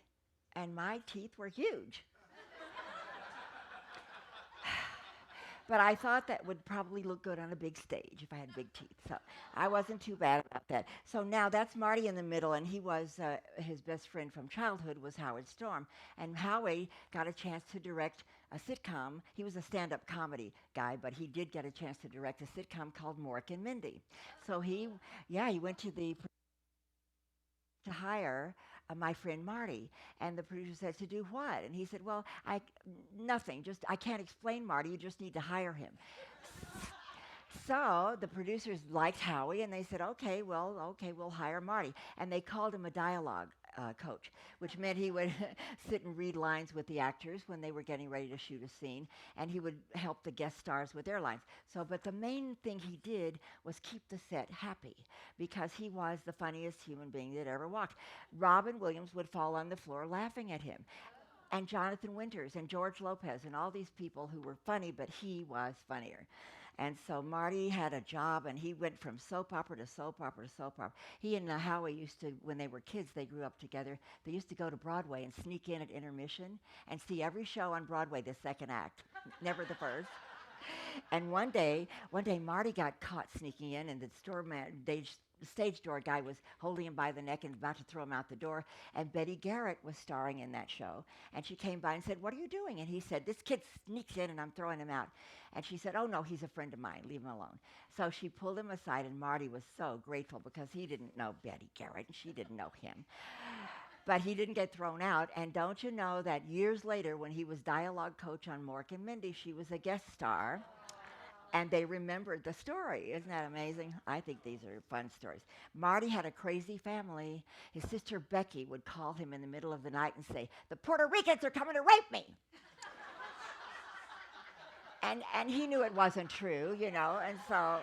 And my teeth were huge. But I thought that would probably look good on a big stage if I had big teeth. So I wasn't too bad about that. So now that's Marty in the middle, and he was, his best friend from childhood was Howard Storm. And Howie got a chance to direct a sitcom. He was a stand-up comedy guy, but he did get a chance to direct a sitcom called Mork and Mindy. So he went to to hire my friend Marty. And the producer said, to do what? And he said, well, nothing. I can't explain Marty. You just need to hire him. So the producers liked Howie, and they said, okay, we'll hire Marty. And they called him a dialogue coach, which meant he would sit and read lines with the actors when they were getting ready to shoot a scene, and he would help the guest stars with their lines. But the main thing he did was keep the set happy, because he was the funniest human being that ever walked. Robin Williams would fall on the floor laughing at him, and Jonathan Winters and George Lopez and all these people who were funny, but he was funnier. And so Marty had a job, and he went from soap opera to soap opera to soap opera. He and Howie used to, when they were kids, they grew up together. They used to go to Broadway and sneak in at intermission and see every show on Broadway, the second act, never the first. And one day, Marty got caught sneaking in, and the stage door guy was holding him by the neck and about to throw him out the door. And Betty Garrett was starring in that show. And she came by and said, what are you doing? And he said, this kid sneaks in and I'm throwing him out. And she said, oh, no, he's a friend of mine. Leave him alone. So she pulled him aside, and Marty was so grateful because he didn't know Betty Garrett and she didn't know him. But he didn't get thrown out. And don't you know that years later, when he was dialogue coach on Mork and Mindy, she was a guest star. And they remembered the story. Isn't that amazing? I think these are fun stories. Marty had a crazy family. His sister Becky would call him in the middle of the night and say, the Puerto Ricans are coming to rape me. And he knew it wasn't true, and so,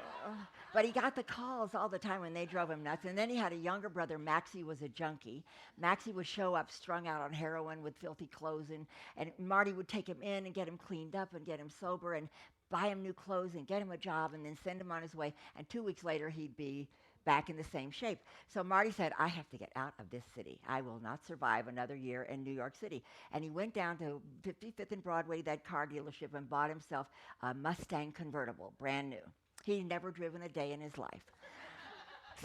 but he got the calls all the time when they drove him nuts. And then he had a younger brother, Maxie was a junkie. Maxie would show up strung out on heroin with filthy clothes, and Marty would take him in and get him cleaned up and get him sober and buy him new clothes and get him a job and then send him on his way. And 2 weeks later, he'd be back in the same shape. So Marty said, I have to get out of this city. I will not survive another year in New York City. And he went down to 55th and Broadway, that car dealership, and bought himself a Mustang convertible, brand new. He'd never driven a day in his life.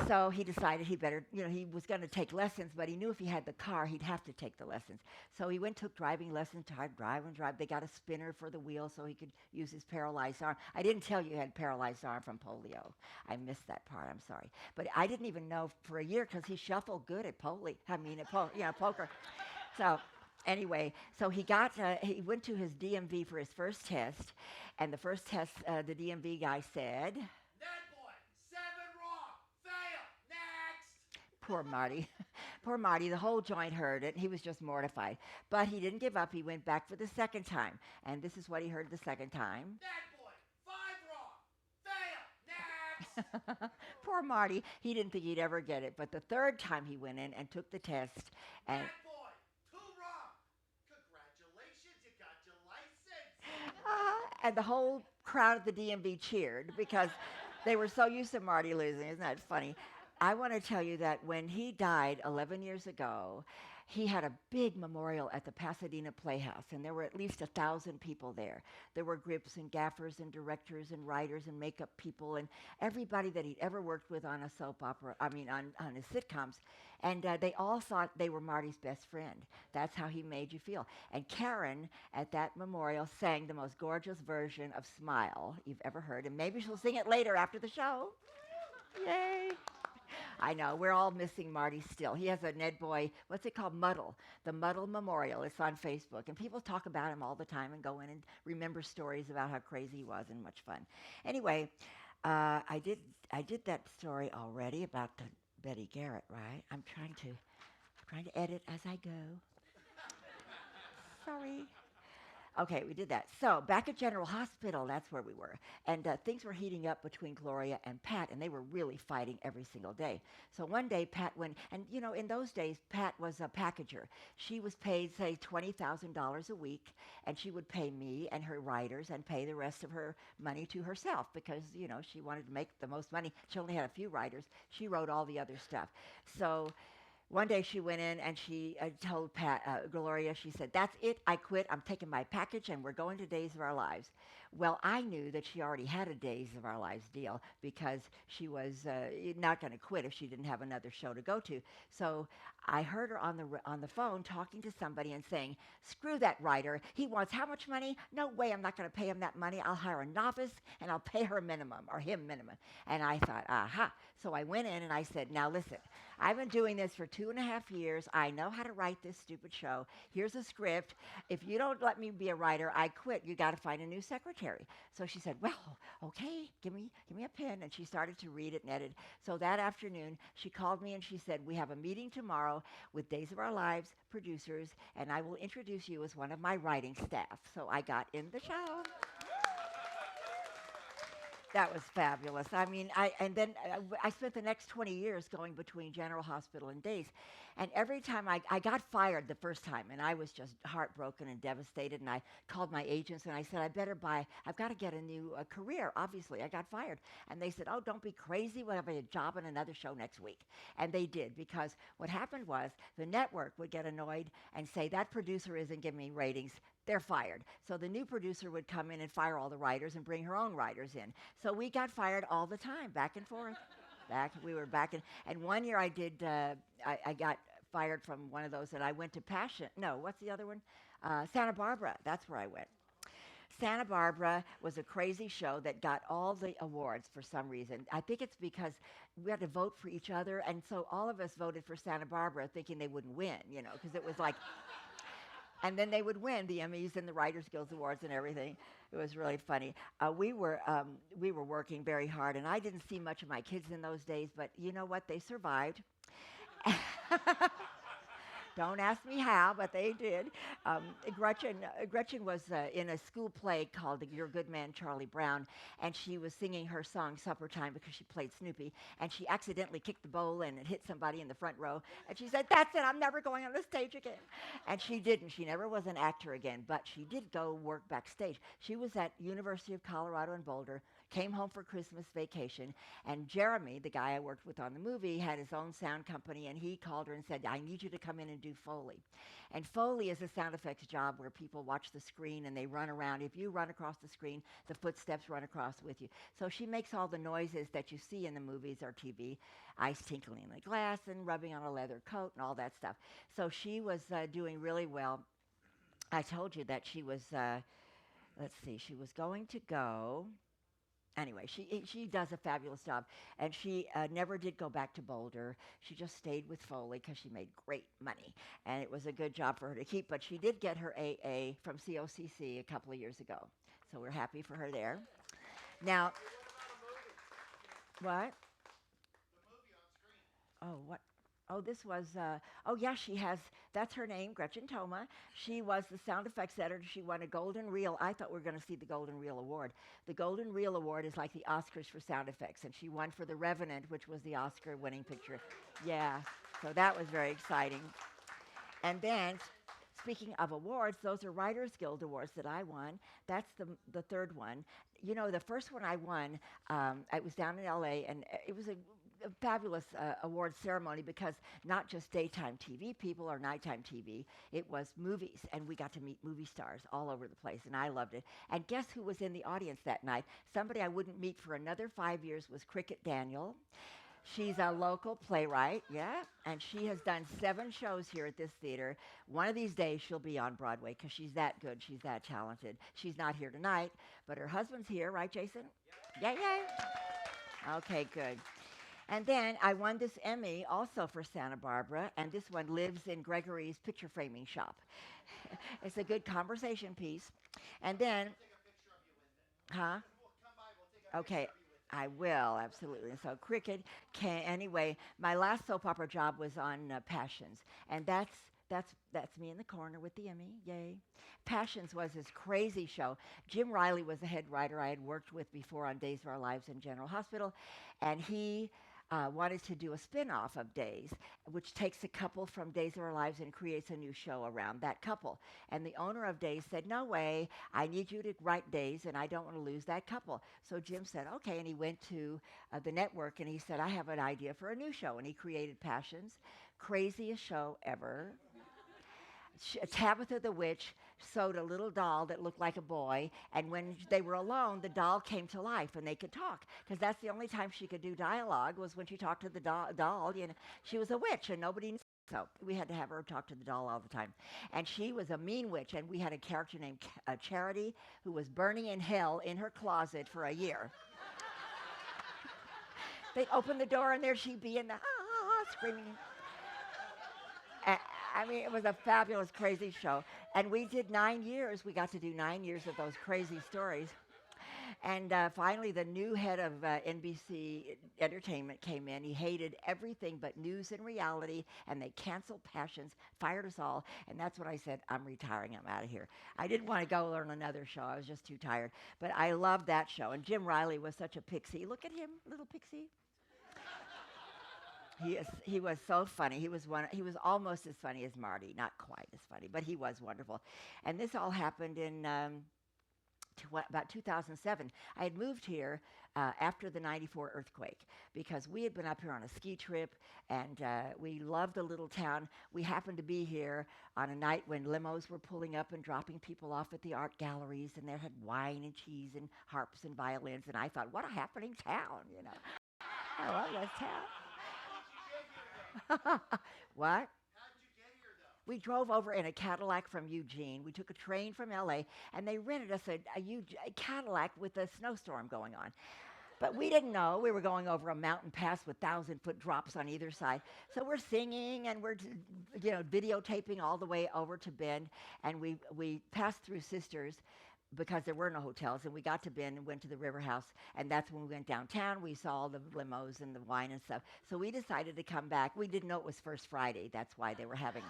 So he decided he better, he was going to take lessons, but he knew if he had the car, he'd have to take the lessons. So he took driving lessons, tried drive. They got a spinner for the wheel so he could use his paralyzed arm. I didn't tell you he had paralyzed arm from polio. I missed that part, I'm sorry. But I didn't even know for a year because he shuffled good at poker. So anyway, so he went to his DMV for his first test, and the first test, the DMV guy said, Poor Marty, the whole joint heard it. He was just mortified. But he didn't give up. He went back for the second time. And this is what he heard the second time. That boy, 5 wrong. Fail. Next. Poor Marty. He didn't think he'd ever get it. But the third time he went in and took the test. And that boy, 2 wrong. Congratulations, you got your license. And the whole crowd at the DMV cheered because they were so used to Marty losing. Isn't that funny? I want to tell you that when he died 11 years ago, he had a big memorial at the Pasadena Playhouse, and there were at least 1,000 people there. There were grips and gaffers and directors and writers and makeup people and everybody that he'd ever worked with on a soap opera, on his sitcoms. And they all thought they were Marty's best friend. That's how he made you feel. And Karen, at that memorial, sang the most gorgeous version of Smile you've ever heard, and maybe she'll sing it later after the show. Yay! I know, we're all missing Marty still. He has a Ned Boy, what's it called? Muddle. The Muddle Memorial. It's on Facebook. And people talk about him all the time and go in and remember stories about how crazy he was and much fun. Anyway, I did that story already about the Betty Garrett, right? I'm trying to edit as I go. Sorry. Okay, we did that. So back at General Hospital, that's where we were. And things were heating up between Gloria and Pat, and they were really fighting every single day. So one day, Pat went, and in those days, Pat was a packager. She was paid, say, $20,000 a week, and she would pay me and her writers and pay the rest of her money to herself because, she wanted to make the most money. She only had a few writers. She wrote all the other stuff. So one day she went in and she told Gloria, she said, "That's it, I quit, I'm taking my package and we're going to Days of Our Lives." Well, I knew that she already had a Days of Our Lives deal because she was not going to quit if she didn't have another show to go to. So I heard her on the phone talking to somebody and saying, "Screw that writer. He wants how much money? No way, I'm not going to pay him that money. I'll hire a novice and I'll pay her minimum or him minimum." And I thought, aha. So I went in and I said, "Now listen, I've been doing this for 2.5 years. I know how to write this stupid show. Here's a script. If you don't let me be a writer, I quit. You got to find a new secretary." So she said, "Well, okay, give me a pen." And she started to read it and edit. So that afternoon, she called me and she said, "We have a meeting tomorrow with Days of Our Lives producers, and I will introduce you as one of my writing staff." So I got in the show. That was fabulous. I spent the next 20 years going between General Hospital and Days. And every time I got fired the first time, and I was just heartbroken and devastated, and I called my agents and I said, I've got to get a new career, obviously. I got fired. And they said, "Oh, don't be crazy. We'll have a job on another show next week." And they did, because what happened was the network would get annoyed and say, "That producer isn't giving me ratings. They're fired." So the new producer would come in and fire all the writers and bring her own writers in. So we got fired all the time, back and forth. We were back in. And one year I did, I got fired from one of those, and I went to what's the other one? Santa Barbara. That's where I went. Santa Barbara was a crazy show that got all the awards for some reason. I think it's because we had to vote for each other, and so all of us voted for Santa Barbara thinking they wouldn't win, because it was like... And then they would win the Emmys and the Writers Guild Awards and everything. It was really funny. We were working very hard, and I didn't see much of my kids in those days, but you know what? They survived. Don't ask me how, but they did. Gretchen was in a school play called Your Good Man, Charlie Brown, and she was singing her song Supper Time because she played Snoopy, and she accidentally kicked the bowl and it hit somebody in the front row, and she said, "That's it, I'm never going on the stage again." And she didn't. She never was an actor again, but she did go work backstage. She was at University of Colorado in Boulder, came home for Christmas vacation, and Jeremy, the guy I worked with on the movie, had his own sound company, and he called her and said, "I need you to come in and do Foley." And Foley is a sound effects job where people watch the screen and they run around. If you run across the screen, the footsteps run across with you. So she makes all the noises that you see in the movies or TV, ice tinkling in the glass and rubbing on a leather coat and all that stuff. So she was doing really well. I told you that she was, she was going to go... Anyway, she does a fabulous job, and she never did go back to Boulder. She just stayed with Foley because she made great money, and it was a good job for her to keep. But she did get her AA from COCC a couple of years ago, so we're happy for her there. Now, what? The movie on screen. Oh, what? Oh, this was, she has, that's her name, Gretchen Thoma. She was the sound effects editor. She won a Golden Reel. I thought we were going to see the Golden Reel Award. The Golden Reel Award is like the Oscars for sound effects, and she won for The Revenant, which was the Oscar-winning picture. Yeah, so that was very exciting. And then, speaking of awards, those are Writers Guild Awards that I won. That's the third one. The first one I won, I was down in L.A., and it was a a fabulous award ceremony because not just daytime TV people or nighttime TV, it was movies, and we got to meet movie stars all over the place, and I loved it. And guess who was in the audience that night? Somebody I wouldn't meet for another 5 years was Cricket Daniel. She's a local playwright, yeah, and she has done 7 shows here at this theater. One of these days she'll be on Broadway because she's that good, she's that talented. She's not here tonight, but her husband's here, right, Jason? Yay, yay. Okay, good. And then I won this Emmy also for Santa Barbara, and this one lives in Gregory's picture framing shop. It's a good conversation piece. And then, huh? Okay, I will, absolutely. So cricket can, anyway, my last soap opera job was on Passions, and that's me in the corner with the Emmy, yay. Passions was this crazy show. Jim Riley was the head writer I had worked with before on Days of Our Lives and General Hospital, and he wanted to do a spin-off of Days, which takes a couple from Days of Our Lives and creates a new show around that couple. And the owner of Days said, no way, I need you to write Days, and I don't want to lose that couple. So Jim said, okay, and he went to the network, and he said, I have an idea for a new show, and he created Passions, craziest show ever. Tabitha the witch sewed a little doll that looked like a boy, and when they were alone, the doll came to life and they could talk, because that's the only time she could do dialogue was when she talked to the doll. You know, she was a witch and nobody knew, so we had to have her talk to the doll all the time. And she was a mean witch, and we had a character named Charity who was burning in hell in her closet for a year. They'd open the door and there she'd be in the screaming. I mean, it was a fabulous, crazy show. And we did 9 years. We got to do 9 years of those crazy stories. And finally, the new head of NBC Entertainment came in. He hated everything but news and reality, and they canceled Passions, fired us all. And that's when I said, I'm retiring. I'm out of here. I didn't want to go learn another show. I was just too tired. But I loved that show. And Jim Riley was such a pixie. Look at him, little pixie. He was so funny. He was almost as funny as Marty, not quite as funny, but he was wonderful. And this all happened in about 2007. I had moved here after the '94 earthquake because we had been up here on a ski trip, and we loved the little town. We happened to be here on a night when limos were pulling up and dropping people off at the art galleries, and they had wine and cheese and harps and violins, and I thought, what a happening town, you know. I love this town. What? How'd you get here, though? We drove over in a Cadillac from Eugene. We took a train from LA, and they rented us a Cadillac with a snowstorm going on. But we didn't know. We were going over a mountain pass with 1,000-foot drops on either side. So we're singing, and we're videotaping all the way over to Bend, and we passed through Sisters because there were no hotels, and we got to Bend and went to the River House, and that's when we went downtown. We saw all the limos and the wine and stuff. So we decided to come back. We didn't know it was First Friday. That's why they were having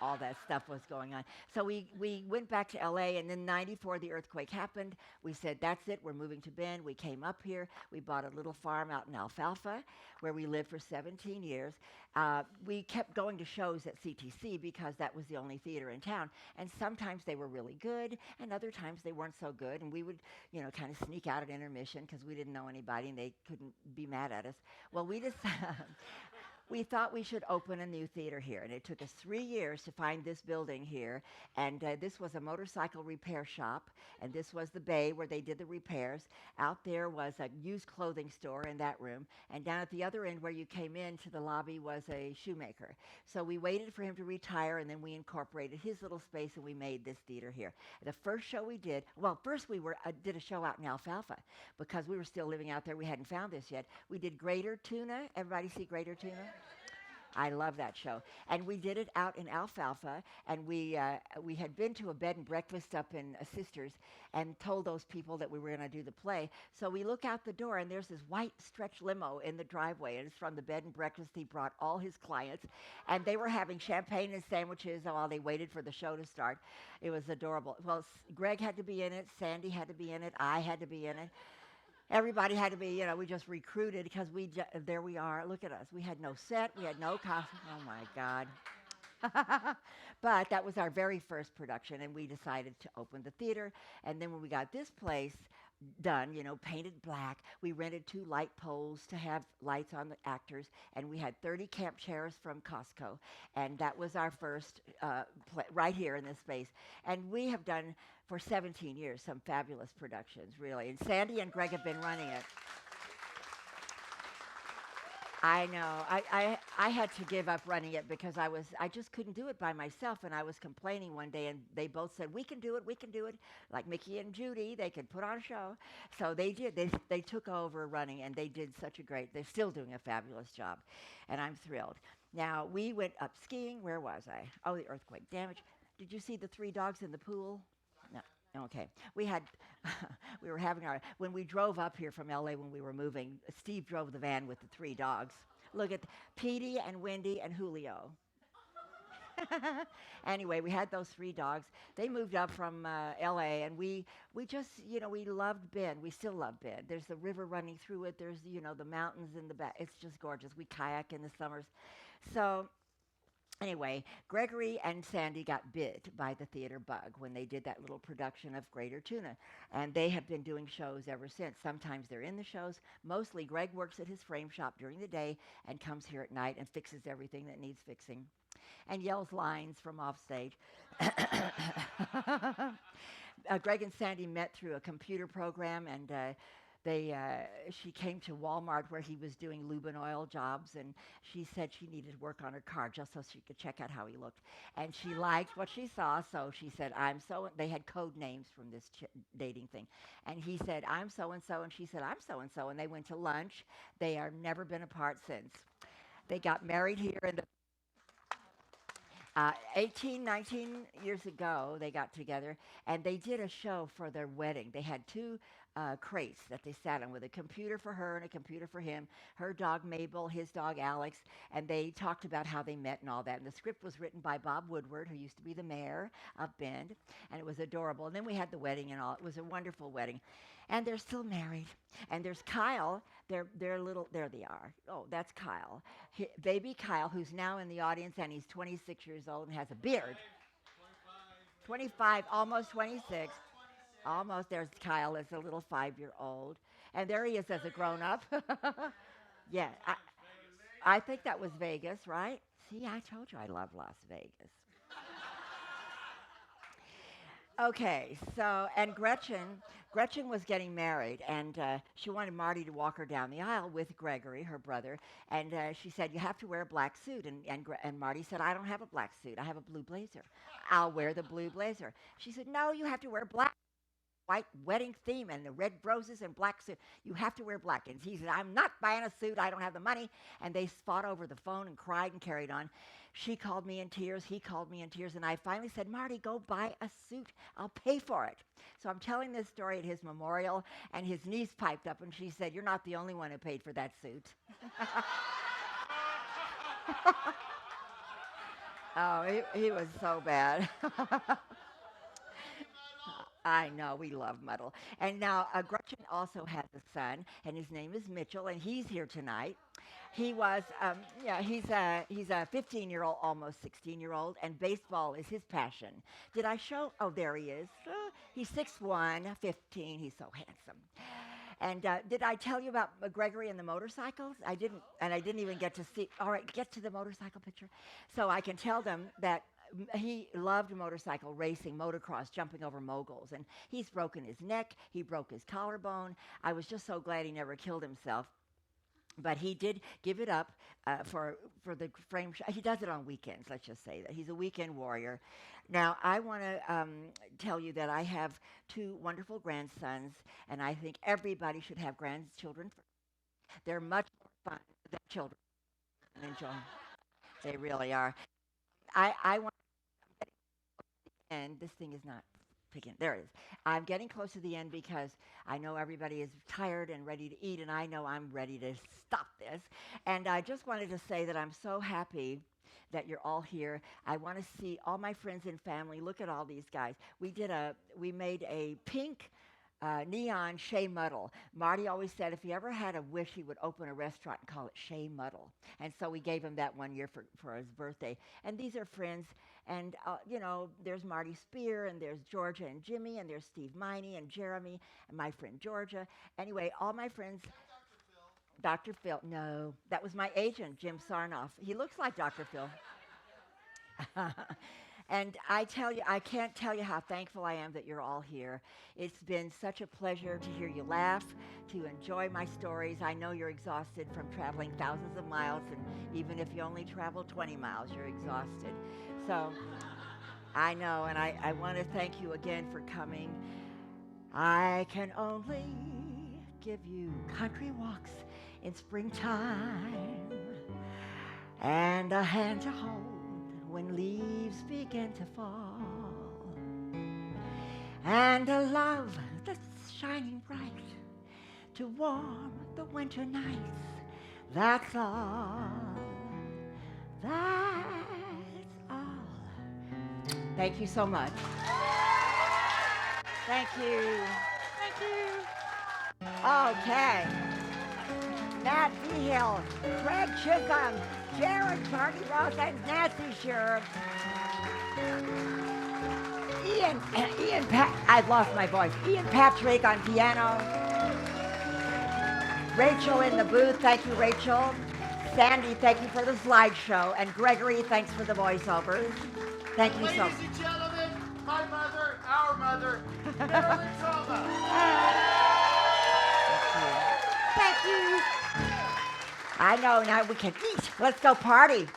all that stuff was going on. So we went back to LA, and in '94 the earthquake happened. We said, that's it, we're moving to Bend. We came up here. We bought a little farm out in Alfalfa where we lived for 17 years. We kept going to shows at CTC because that was the only theater in town, and sometimes they were really good, and other times they weren't so good, and we would kind of sneak out at intermission because we didn't know anybody and they couldn't be mad at us. Well, we thought we should open a new theater here, and it took us 3 years to find this building here, and this was a motorcycle repair shop, and this was the bay where they did the repairs. Out there was a used clothing store in that room, and down at the other end where you came into the lobby was a shoemaker. So we waited for him to retire, and then we incorporated his little space, and we made this theater here. The first show we did, well, first we did a show out in Alfalfa because we were still living out there. We hadn't found this yet. We did Greater Tuna. Everybody see Greater Tuna? I love that show. And we did it out in Alfalfa, and we had been to a bed and breakfast up in Sisters and told those people that we were going to do the play. So we look out the door, and there's this white stretch limo in the driveway, and it's from the bed and breakfast. He brought all his clients, and they were having champagne and sandwiches while they waited for the show to start. It was adorable. Well, Greg had to be in it, Sandy had to be in it, I had to be in it. Everybody had to be, we just recruited because there we are. Look at us. We had no set. We had no costume. Oh, my God. But that was our very first production, and we decided to open the theater. And then when we got this place, done, painted black. We rented 2 light poles to have lights on the actors, and we had 30 camp chairs from Costco, and that was our first right here in this space. And we have done for 17 years some fabulous productions, really. And Sandy and Greg have been running it. I know. I had to give up running it because I just couldn't do it by myself, and I was complaining one day, and they both said, we can do it, like Mickey and Judy, they could put on a show. So they did. They took over running, and they did such a they're still doing a fabulous job, and I'm thrilled. Now, we went up skiing. Where was I? Oh, the earthquake damage. Did you see the 3 dogs in the pool? No. Okay. We were having when we drove up here from LA when we were moving, Steve drove the van with the 3 dogs. Look at Petey and Wendy and Julio. Anyway, we had those 3 dogs. They moved up from LA, and we just, we loved Bend. We still love Bend. There's the river running through it. There's, the mountains in the back. It's just gorgeous. We kayak in the summers. So anyway, Gregory and Sandy got bit by the theater bug when they did that little production of Greater Tuna, and they have been doing shows ever since. Sometimes they're in the shows. Mostly Greg works at his frame shop during the day and comes here at night and fixes everything that needs fixing and yells lines from offstage. Greg and Sandy met through a computer program, and she came to Walmart where he was doing lube and oil jobs, and she said she needed work on her car just so she could check out how he looked. And she liked what she saw, so she said, they had code names from this dating thing. And he said, I'm so-and-so, and she said, I'm so-and-so, and they went to lunch. They have never been apart since. They got married here in the 18, 19 years ago, they got together, and they did a show for their wedding. They had 2 crates that they sat on with a computer for her and a computer for him, her dog Mabel, his dog Alex, and they talked about how they met and all that. And the script was written by Bob Woodward, who used to be the mayor of Bend, and it was adorable. And then we had the wedding and all. It was a wonderful wedding. And they're still married. And there's Kyle, their little, there they are. Oh, that's Kyle. Baby Kyle, who's now in the audience, and he's 26 years old and has a beard. 25, almost 26. Almost. There's Kyle as a little 5-year-old. And there he is as a grown-up. Yeah. I think that was Vegas, right? See, I told you I love Las Vegas. Okay, so, and Gretchen was getting married, and she wanted Marty to walk her down the aisle with Gregory, her brother, and she said, you have to wear a black suit, and Marty said, I don't have a black suit, I have a blue blazer. I'll wear the blue blazer. She said, no, you have to wear black. White wedding theme and the red roses and black suit. You have to wear black. And he said, I'm not buying a suit. I don't have the money. And they fought over the phone and cried and carried on. She called me in tears. He called me in tears. And I finally said, Marty, go buy a suit. I'll pay for it. So I'm telling this story at his memorial, and his niece piped up, and she said, you're not the only one who paid for that suit. Oh, he was so bad. I know, we love Muddle. And now Gretchen also has a son, and his name is Mitchell, and he's here tonight. He was, he's a 15-year-old, almost 16-year-old, and baseball is his passion. Did I show? Oh, there he is. He's 6'1", 15. He's so handsome. And did I tell you about Gregory and the motorcycles? I didn't, and I didn't even get to see. All right, get to the motorcycle picture. So I can tell them that he loved motorcycle racing, motocross, jumping over moguls, and he's broken his neck. He broke his collarbone. I was just so glad he never killed himself. But he did give it up for the frame shot. He does it on weekends, let's just say that. He's a weekend warrior. Now, I want to tell you that I have 2 wonderful grandsons, and I think everybody should have grandchildren. They're much more fun than children and enjoy. They really are. I want to end. This thing is not picking. There it is. I'm getting close to the end because I know everybody is tired and ready to eat, and I know I'm ready to stop this. And I just wanted to say that I'm so happy that you're all here. I want to see all my friends and family. Look at all these guys. We made a pink Neon Shea Muddle. Marty always said if he ever had a wish, he would open a restaurant and call it Shea Muddle. And so we gave him that one year for his birthday. And these are friends. And, there's Marty Spear, and there's Georgia and Jimmy, and there's Steve Miney and Jeremy, and my friend Georgia. Anyway, all my friends. Dr. Phil. No, that was my agent, Jim Sarnoff. He looks like Dr. Phil. And I can't tell you how thankful I am that you're all here. It's been such a pleasure to hear you laugh, to enjoy my stories. I know you're exhausted from traveling thousands of miles, and even if you only travel 20 miles, you're exhausted. So I know, and I want to thank you again for coming. I can only give you country walks in springtime and a hand to hold when leaves begin to fall, and a love that's shining bright to warm the winter nights. That's all. That's all. Thank you so much. Thank you. Thank you. Okay. Matt Behill, Craig Chisholm, Jared Charlie Ross, and Nancy Scherb. I've lost my voice. Ian Patrick on piano. Rachel in the booth, thank you, Rachel. Sandy, thank you for the slideshow. And Gregory, thanks for the voiceovers. Thank you so much. Ladies and gentlemen, my mother, our mother, Maralyn Thoma. Thank you. I know, now we can eat. Let's go party.